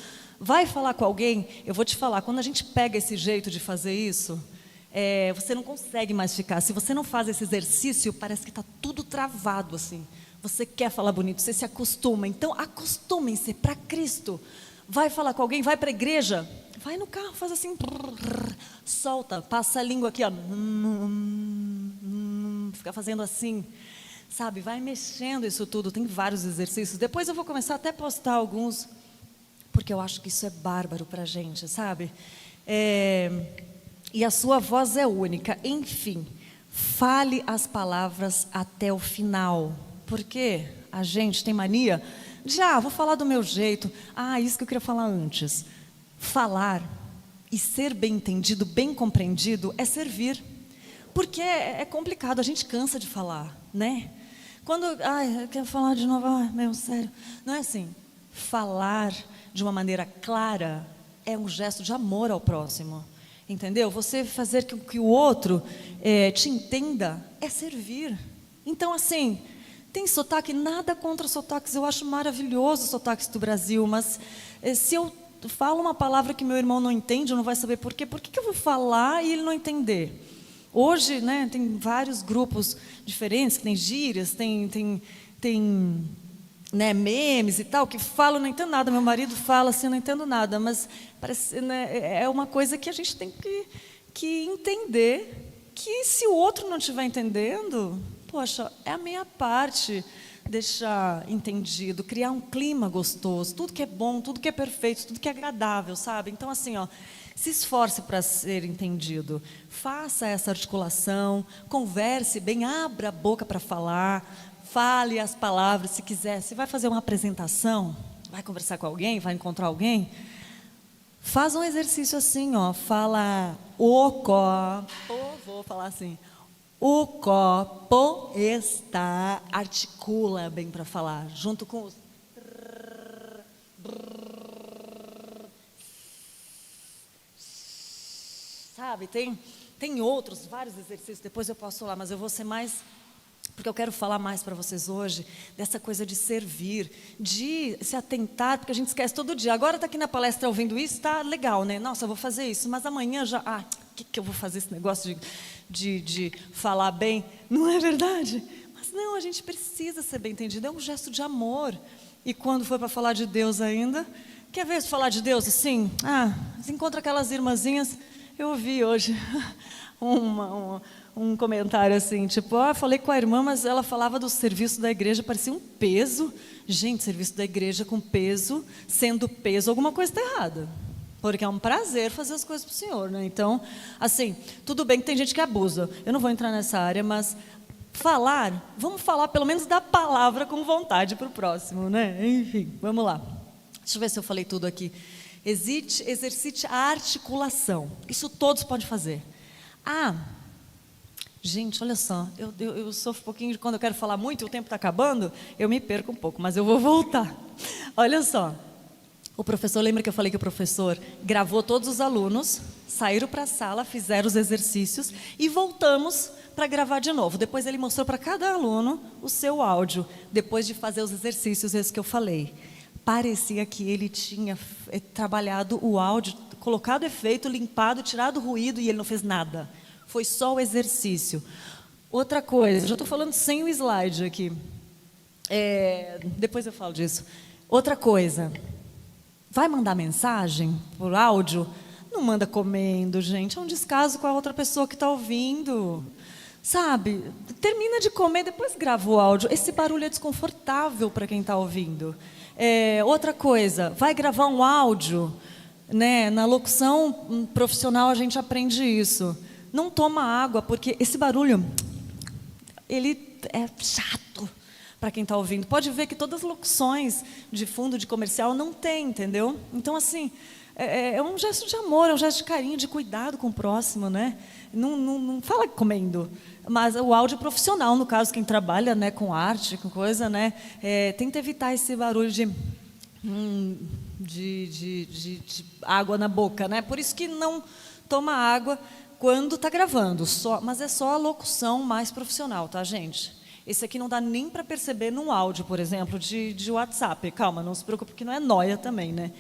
Vai falar com alguém, eu vou te falar, quando a gente pega esse jeito de fazer isso, você não consegue mais ficar. Se você não faz esse exercício, parece que está tudo travado assim. Você quer falar bonito, você se acostuma. Então, acostumem-se para Cristo. Vai falar com alguém, vai para a igreja, vai no carro, faz assim, solta, passa a língua aqui, ó, fica fazendo assim. Sabe, vai mexendo isso tudo, tem vários exercícios. Depois eu vou começar até a postar alguns, porque eu acho que isso é bárbaro para a gente, sabe? E a sua voz é única. Enfim, fale as palavras até o final. Porque a gente tem mania de, vou falar do meu jeito. Isso que eu queria falar antes. Falar e ser bem entendido, bem compreendido, é servir. Porque é complicado, a gente cansa de falar, né? Quando, eu quero falar de novo, meu, sério. Não é assim. Falar de uma maneira clara é um gesto de amor ao próximo. Entendeu? Você fazer com que o outro te entenda é servir. Então, assim, tem sotaque, nada contra sotaques. Eu acho maravilhoso os sotaques do Brasil, mas se eu falo uma palavra que meu irmão não entende, não vai saber por quê, por que eu vou falar e ele não entender? Hoje, né, tem vários grupos diferentes, que tem gírias, tem né, memes e tal, que falam, não entendo nada. Meu marido fala assim, não entendo nada, mas parece, né, é uma coisa que a gente tem que entender, que se o outro não estiver entendendo, poxa, é a minha parte deixar entendido, criar um clima gostoso, tudo que é bom, tudo que é perfeito, tudo que é agradável, sabe? Então, assim, se esforce para ser entendido, faça essa articulação, converse bem, abra a boca para falar, fale as palavras, se quiser. Se vai fazer uma apresentação, vai conversar com alguém, vai encontrar alguém, faz um exercício assim, fala o copo, vou falar assim, o copo está, articula bem para falar, junto com os sabe, tem Tem outros, vários exercícios, depois eu posso falar, mas eu vou ser mais... Porque eu quero falar mais para vocês hoje dessa coisa de servir, de se atentar, porque a gente esquece todo dia. Agora está aqui na palestra ouvindo isso, está legal, né? Nossa, eu vou fazer isso, mas amanhã já... o que eu vou fazer esse negócio de falar bem? Não é verdade? Mas não, a gente precisa ser bem entendido, é um gesto de amor. E quando for para falar de Deus ainda, quer ver falar de Deus assim? Você encontra aquelas irmãzinhas, eu ouvi hoje um comentário assim, tipo, falei com a irmã, mas ela falava do serviço da igreja, parecia um peso. Gente, serviço da igreja com peso, sendo peso, alguma coisa está errada. Porque é um prazer fazer as coisas para o Senhor, né? Então, assim, tudo bem que tem gente que abusa. Eu não vou entrar nessa área, mas vamos falar pelo menos da palavra com vontade para o próximo, né? Enfim, vamos lá. Deixa eu ver se eu falei tudo aqui. Exercite a articulação. Isso todos podem fazer. Gente, olha só, eu sofro um pouquinho de quando eu quero falar muito e o tempo está acabando, eu me perco um pouco, mas eu vou voltar. Olha só, o professor, lembra que eu falei que o professor gravou todos os alunos, saíram para a sala, fizeram os exercícios e voltamos para gravar de novo. Depois ele mostrou para cada aluno o seu áudio, depois de fazer os exercícios, esses que eu falei. Parecia que ele tinha trabalhado o áudio, colocado efeito, limpado, tirado o ruído e ele não fez nada. Foi só o exercício. Outra coisa, já estou falando sem o slide aqui. Depois eu falo disso. Outra coisa, vai mandar mensagem por áudio? Não manda comendo, gente. É um descaso com a outra pessoa que está ouvindo. Sabe? Termina de comer, depois grava o áudio. Esse barulho é desconfortável para quem está ouvindo. Outra coisa, vai gravar um áudio, né? Na locução profissional a gente aprende isso. Não toma água, porque esse barulho, ele é chato para quem está ouvindo. Pode ver que todas as locuções de fundo de comercial não tem, entendeu? Então, assim, é um gesto de amor, é um gesto de carinho, de cuidado com o próximo, né? Não fala comendo, mas o áudio profissional, no caso, quem trabalha, né, com arte, com coisa, né, tenta evitar esse barulho de água na boca, né? Por isso que não toma água quando está gravando, mas é só a locução mais profissional, tá, gente? Esse aqui não dá nem para perceber num áudio, por exemplo, de WhatsApp. Calma, não se preocupe, porque não é nóia também, né?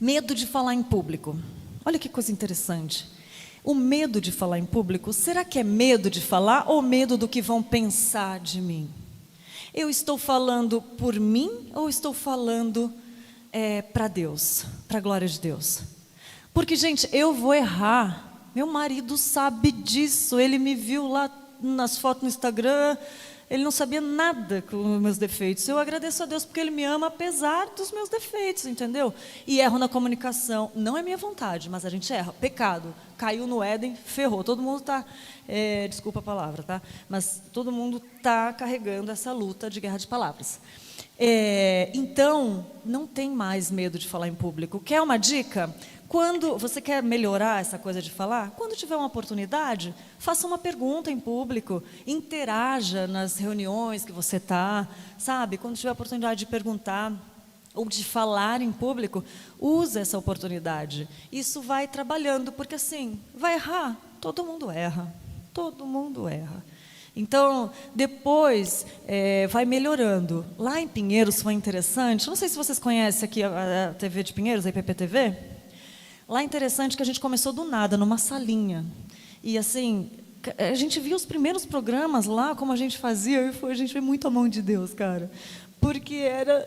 Medo de falar em público. Olha que coisa interessante. O medo de falar em público, será que é medo de falar ou medo do que vão pensar de mim? Eu estou falando por mim ou estou falando para Deus, para a glória de Deus? Porque, gente, eu vou errar. Meu marido sabe disso. Ele me viu lá nas fotos no Instagram. Ele não sabia nada com os meus defeitos. Eu agradeço a Deus porque Ele me ama apesar dos meus defeitos, entendeu? E erro na comunicação. Não é minha vontade, mas a gente erra. Pecado. Caiu no Éden, ferrou. Todo mundo está... desculpa a palavra, tá? Mas todo mundo está carregando essa luta de guerra de palavras. Então, não tem mais medo de falar em público. Quer uma dica? Quando você quer melhorar essa coisa de falar, quando tiver uma oportunidade, faça uma pergunta em público, interaja nas reuniões que você está, sabe? Quando tiver a oportunidade de perguntar ou de falar em público, use essa oportunidade. Isso vai trabalhando, porque assim, vai errar, todo mundo erra, todo mundo erra. Então, depois vai melhorando. Lá em Pinheiros foi interessante, não sei se vocês conhecem aqui a TV de Pinheiros, a IPPTV. Lá é interessante que a gente começou do nada, numa salinha. E assim, a gente viu os primeiros programas lá, como a gente fazia, e a gente vê muito a mão de Deus, cara. Porque a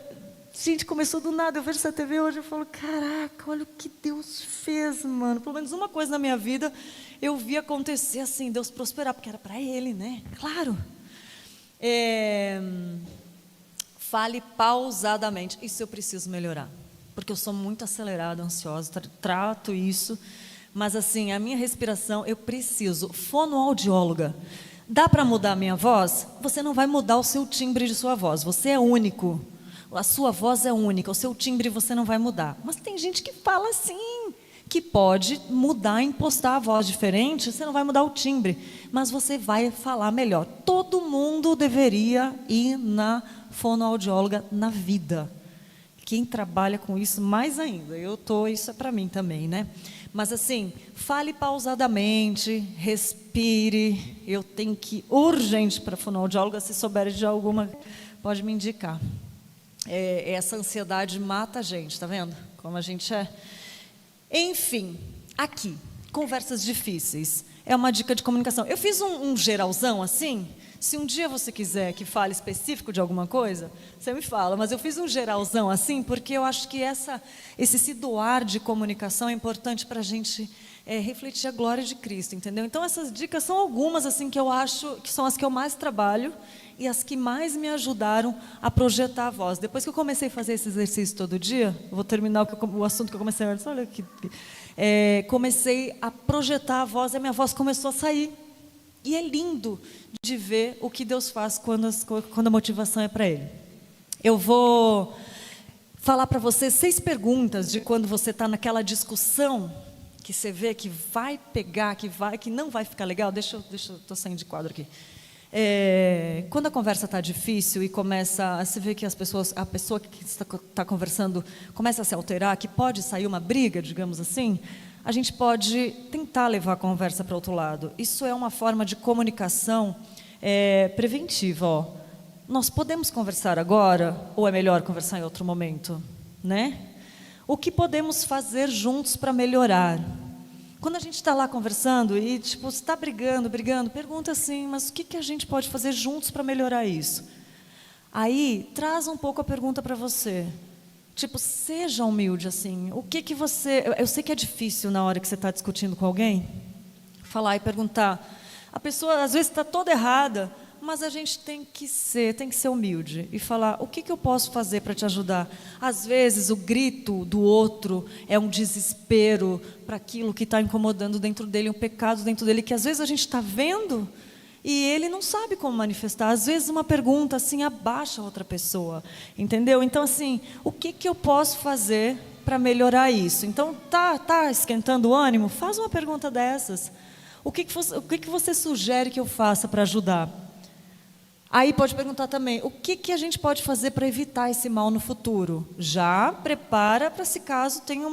gente começou do nada. Eu vejo essa TV hoje e falo, caraca, olha o que Deus fez, mano. Pelo menos uma coisa na minha vida eu vi acontecer assim, Deus prosperar, porque era para Ele, né? Claro. Fale pausadamente. Isso eu preciso melhorar. Porque eu sou muito acelerada, ansiosa, trato isso, mas assim, a minha respiração, eu preciso. Fonoaudióloga, dá para mudar a minha voz? Você não vai mudar o seu timbre de sua voz, você é único, a sua voz é única, o seu timbre você não vai mudar. Mas tem gente que fala assim, que pode mudar, impostar a voz diferente, você não vai mudar o timbre, mas você vai falar melhor. Todo mundo deveria ir na fonoaudióloga na vida. Quem trabalha com isso, mais ainda. Isso é para mim também, né? Mas assim, fale pausadamente, respire. Eu tenho que ir urgente para a fonoaudióloga, se souber de alguma, pode me indicar. Essa ansiedade mata a gente, tá vendo? Como a gente é. Enfim, aqui, conversas difíceis. É uma dica de comunicação. Eu fiz um geralzão assim. Se um dia você quiser que fale específico de alguma coisa, você me fala. Mas eu fiz um geralzão assim, porque eu acho que esse se doar de comunicação é importante para a gente refletir a glória de Cristo, entendeu? Então, essas dicas são algumas assim que eu acho que são as que eu mais trabalho e as que mais me ajudaram a projetar a voz. Depois que eu comecei a fazer esse exercício todo dia, eu vou terminar o assunto que eu comecei antes. Olha que comecei a projetar a voz e a minha voz começou a sair. E é lindo de ver o que Deus faz quando a motivação é para Ele. Eu vou falar para você 6 perguntas de quando você está naquela discussão que você vê que vai pegar, que não vai ficar legal. Estou saindo de quadro aqui. Quando a conversa está difícil e você vê que a pessoa que está conversando começa a se alterar, que pode sair uma briga, digamos assim, a gente pode tentar levar a conversa para outro lado. Isso é uma forma de comunicação preventiva. Ó. Nós podemos conversar agora ou é melhor conversar em outro momento? Né? O que podemos fazer juntos para melhorar? Quando a gente está lá conversando e tipo, você está brigando, pergunta assim, mas o que a gente pode fazer juntos para melhorar isso? Aí, traz um pouco a pergunta para você. Tipo, seja humilde, assim. O que você... Eu sei que é difícil na hora que você está discutindo com alguém, falar e perguntar. A pessoa, às vezes, está toda errada, mas a gente tem que ser humilde e falar, o que eu posso fazer para te ajudar? Às vezes, o grito do outro é um desespero para aquilo que está incomodando dentro dele, um pecado dentro dele, que às vezes a gente está vendo e ele não sabe como manifestar. Às vezes uma pergunta assim abaixa a outra pessoa, entendeu? Então assim, o que eu posso fazer para melhorar isso? Então tá esquentando o ânimo? Faz uma pergunta dessas. O que você sugere que eu faça para ajudar? Aí pode perguntar também, o que a gente pode fazer para evitar esse mal no futuro? Já prepara para se caso tenha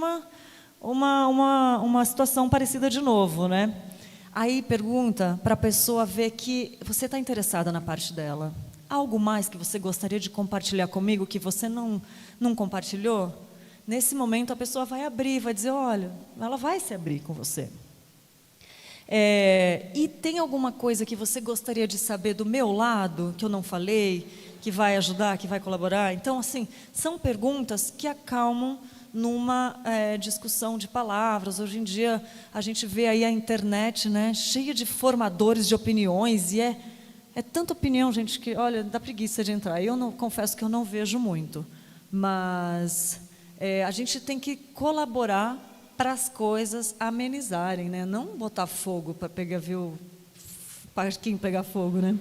uma situação parecida de novo, né? Aí pergunta para a pessoa ver que você está interessada na parte dela. Algo mais que você gostaria de compartilhar comigo que você não compartilhou? Nesse momento a pessoa vai abrir, vai dizer, olha, ela vai se abrir com você. E tem alguma coisa que você gostaria de saber do meu lado, que eu não falei, que vai ajudar, que vai colaborar? Então, assim, são perguntas que acalmam numa discussão de palavras. Hoje em dia, a gente vê aí a internet, né, cheia de formadores de opiniões, e é tanta opinião, gente, que, olha, dá preguiça de entrar. Eu confesso que eu não vejo muito, mas a gente tem que colaborar para as coisas amenizarem, né? Não botar fogo para ver o parquinho pegar fogo, né?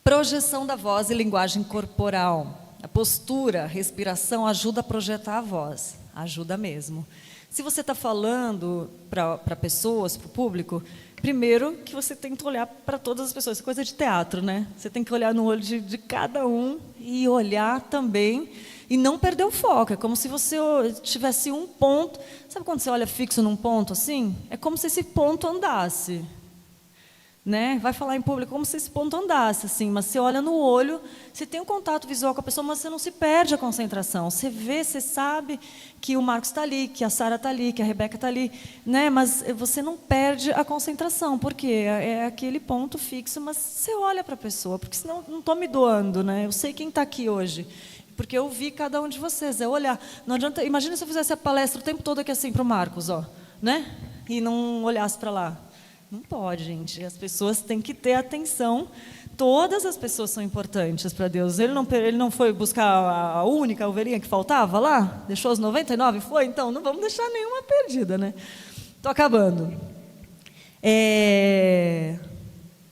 Projeção da voz e linguagem corporal. A postura, a respiração ajuda a projetar a voz, ajuda mesmo. Se você está falando para pessoas, para o público, primeiro que você tem que olhar para todas as pessoas, isso é coisa de teatro, né? Você tem que olhar no olho de cada um e olhar também e não perder o foco. É como se você tivesse um ponto. Sabe quando você olha fixo num ponto assim? É como se esse ponto andasse. Né? Vai falar em público como se esse ponto andasse, assim, mas você olha no olho, você tem um contato visual com a pessoa, mas você não se perde a concentração. Você vê, você sabe que o Marcos está ali, que a Sara está ali, que a Rebeca está ali, né? Mas você não perde a concentração, porque é aquele ponto fixo, mas você olha para a pessoa, porque senão não estou me doando, né? Eu sei quem está aqui hoje, porque eu vi cada um de vocês, é olhar. Não adianta, imagina se eu fizesse a palestra o tempo todo aqui assim para o Marcos, ó, né? E não olhasse para lá. Não pode, gente. As pessoas têm que ter atenção. Todas as pessoas são importantes para Deus. Ele não foi buscar a única ovelhinha que faltava lá? Deixou os 99? Foi? Então, não vamos deixar nenhuma perdida, né? Estou acabando.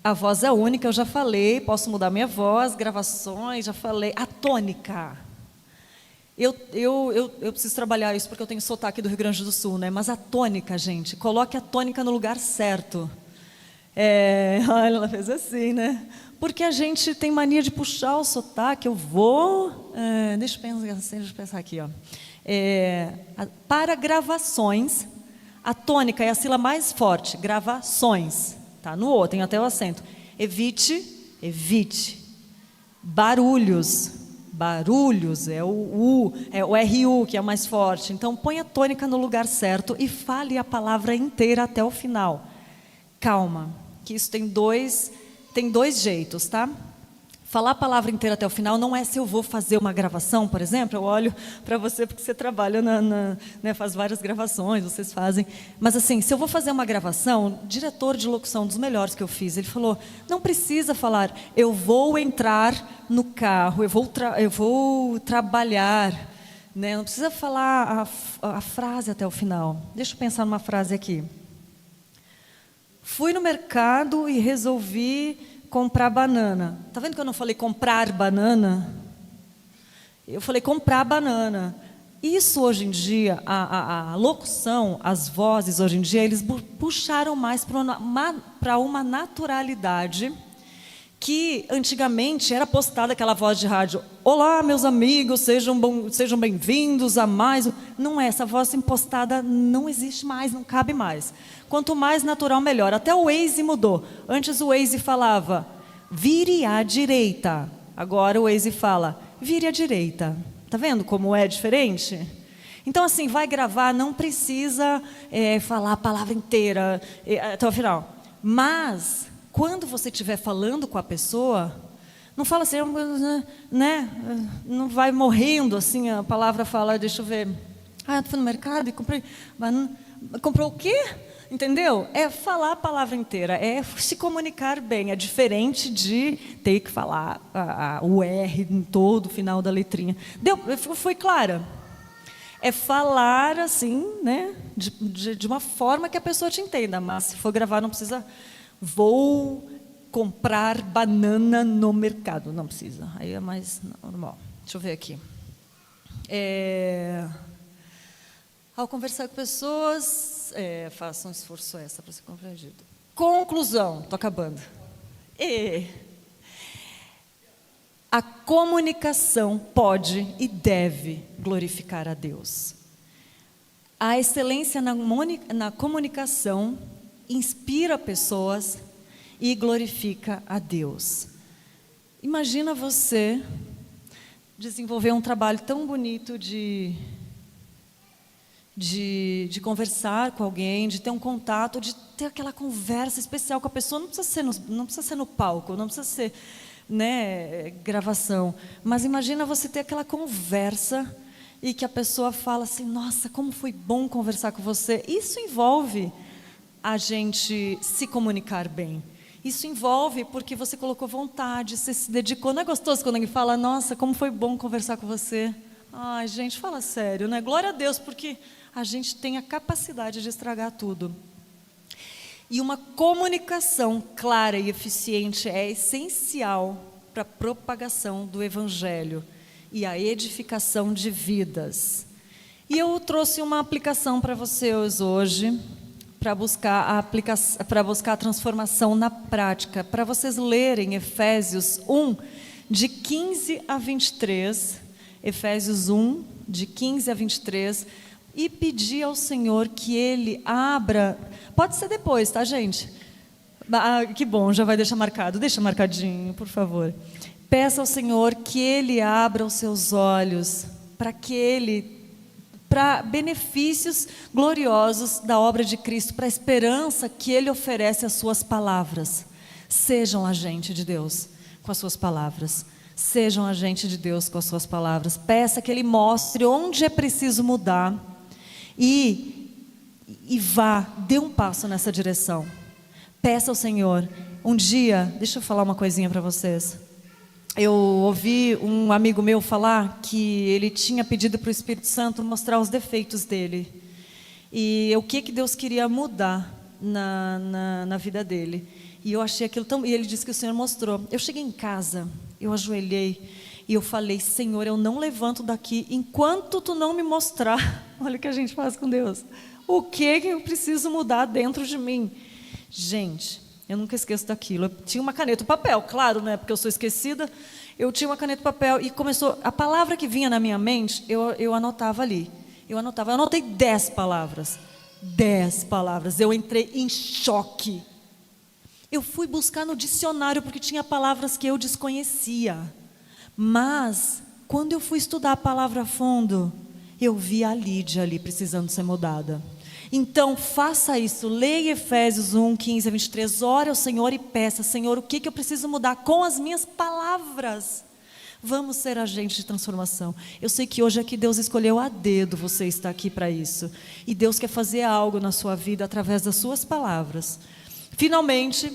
A voz é única, eu já falei. Posso mudar minha voz, gravações, já falei. A tônica. Eu preciso trabalhar isso porque eu tenho sotaque do Rio Grande do Sul, né? Mas a tônica, gente, coloque a tônica no lugar certo. Olha, ela fez assim, né? Porque a gente tem mania de puxar o sotaque. Deixa eu pensar aqui, ó. Para gravações, a tônica é a sílaba mais forte, gravações, tá? No O, tem até o acento. Evite, evite. Barulhos, barulhos, é o U, é o RU que é o mais forte. Então, põe a tônica no lugar certo e fale a palavra inteira até o final. Calma, que isso tem dois jeitos, tá? Falar a palavra inteira até o final não é se eu vou fazer uma gravação, por exemplo. Eu olho para você porque você trabalha, né, faz várias gravações, vocês fazem. Mas assim, se eu vou fazer uma gravação, diretor de locução, dos melhores que eu fiz, ele falou, não precisa falar, eu vou entrar no carro, eu vou trabalhar. Né? Não precisa falar a frase até o final. Deixa eu pensar numa frase aqui. Fui no mercado e resolvi comprar banana. Tá vendo que eu não falei comprar banana? Eu falei comprar banana. Isso hoje em dia, a locução, as vozes hoje em dia, eles puxaram mais para uma naturalidade que antigamente era postada aquela voz de rádio. Olá, meus amigos, sejam bem-vindos a mais. Não é, essa voz impostada não existe mais, não cabe mais. Quanto mais natural, melhor. Até o Waze mudou. Antes o Waze falava, vire à direita. Agora o Waze fala, vire à direita. Tá vendo como é diferente? Então, assim, vai gravar, não precisa falar a palavra inteira até o final. Mas, quando você estiver falando com a pessoa, não fala assim, né? Não vai morrendo, assim, a palavra fala, deixa eu ver. Eu fui no mercado e comprei banana. Comprou o quê? Entendeu? É falar a palavra inteira, é se comunicar bem. É diferente de ter que falar o R em todo o final da letrinha. Foi clara? É falar assim, né? De uma forma que a pessoa te entenda. Mas se for gravar, não precisa. Vou comprar banana no mercado. Não precisa. Aí é mais normal. Deixa eu ver aqui. Ao conversar com pessoas, faça um esforço extra para ser compreendido. Conclusão, estou acabando. A comunicação pode e deve glorificar a Deus. A excelência na comunicação inspira pessoas e glorifica a Deus. Imagina você desenvolver um trabalho tão bonito de conversar com alguém, de ter um contato, de ter aquela conversa especial com a pessoa. Não precisa ser no palco, não precisa ser, né, gravação. Mas imagina você ter aquela conversa e que a pessoa fala assim, nossa, como foi bom conversar com você. Isso envolve a gente se comunicar bem. Isso envolve porque você colocou vontade, você se dedicou. Não é gostoso quando alguém fala, nossa, como foi bom conversar com você. Ai, gente, fala sério, né? Glória a Deus, porque a gente tem a capacidade de estragar tudo. E uma comunicação clara e eficiente é essencial para a propagação do Evangelho e a edificação de vidas. E eu trouxe uma aplicação para vocês hoje, para buscar a transformação na prática, para vocês lerem Efésios 1, de 15 a 23, Efésios 1, de 15 a 23, e pedir ao Senhor que Ele abra, pode ser depois, tá, gente? Que bom, já vai deixar marcado, deixa marcadinho, por favor. Peça ao Senhor que Ele abra os seus olhos, para benefícios gloriosos da obra de Cristo, para a esperança que Ele oferece às suas palavras. Sejam agente de Deus com as suas palavras. Sejam agente de Deus com as suas palavras. Peça que Ele mostre onde é preciso mudar e dê um passo nessa direção. Peça ao Senhor. Um dia, deixa eu falar uma coisinha para vocês. Eu ouvi um amigo meu falar que ele tinha pedido para o Espírito Santo mostrar os defeitos dele. E o que Deus queria mudar na vida dele. E eu achei aquilo tão... E ele disse que o Senhor mostrou. Eu cheguei em casa, eu ajoelhei e eu falei, Senhor, eu não levanto daqui enquanto Tu não me mostrar. Olha o que a gente faz com Deus. O que eu preciso mudar dentro de mim? Gente, Eu nunca esqueço daquilo. Eu tinha uma caneta, papel, claro, né? Porque eu sou esquecida. Eu tinha uma caneta, papel e começou. A palavra que vinha na minha mente, eu anotava ali. Eu anotei 10 palavras. 10 palavras. Eu entrei em choque. Eu fui buscar no dicionário porque tinha palavras que eu desconhecia. Mas, quando eu fui estudar a palavra a fundo, eu vi a Lídia ali precisando ser mudada. Então, faça isso. Leia Efésios 1, 15 a 23. Ore ao Senhor e peça: Senhor, o que eu preciso mudar com as minhas palavras? Vamos ser agentes de transformação. Eu sei que hoje aqui Deus escolheu a dedo você está aqui para isso. E Deus quer fazer algo na sua vida através das suas palavras. Finalmente,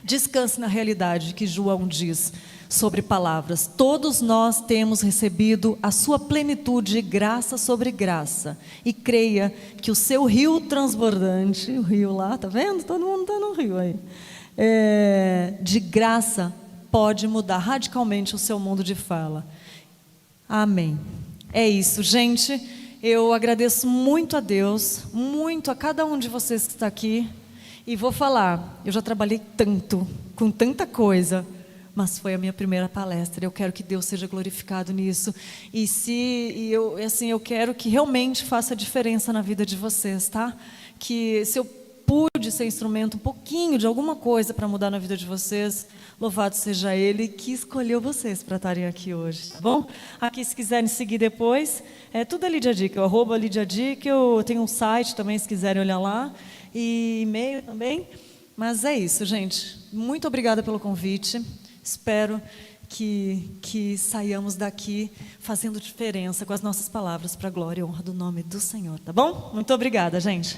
descanse na realidade que João diz sobre palavras. Todos nós temos recebido a sua plenitude, graça sobre graça. E creia que o seu rio transbordante, o rio lá, tá vendo? Todo mundo está no rio aí. De graça, pode mudar radicalmente o seu mundo de fala. Amém. É isso, gente. Eu agradeço muito a Deus, muito a cada um de vocês que está aqui. E vou falar, eu já trabalhei tanto, com tanta coisa, mas foi a minha primeira palestra. Eu quero que Deus seja glorificado nisso. Eu quero que realmente faça diferença na vida de vocês, tá? Que se eu pude ser instrumento um pouquinho de alguma coisa para mudar na vida de vocês, louvado seja Ele que escolheu vocês para estarem aqui hoje, tá bom? Aqui, se quiserem seguir depois, tudo é Lídia Dickel, @LídiaDickel. Eu tenho um site também, se quiserem olhar lá, e e-mail também. Mas é isso, gente. Muito obrigada pelo convite. Espero que saiamos daqui fazendo diferença com as nossas palavras para a glória e honra do nome do Senhor, tá bom? Muito obrigada, gente.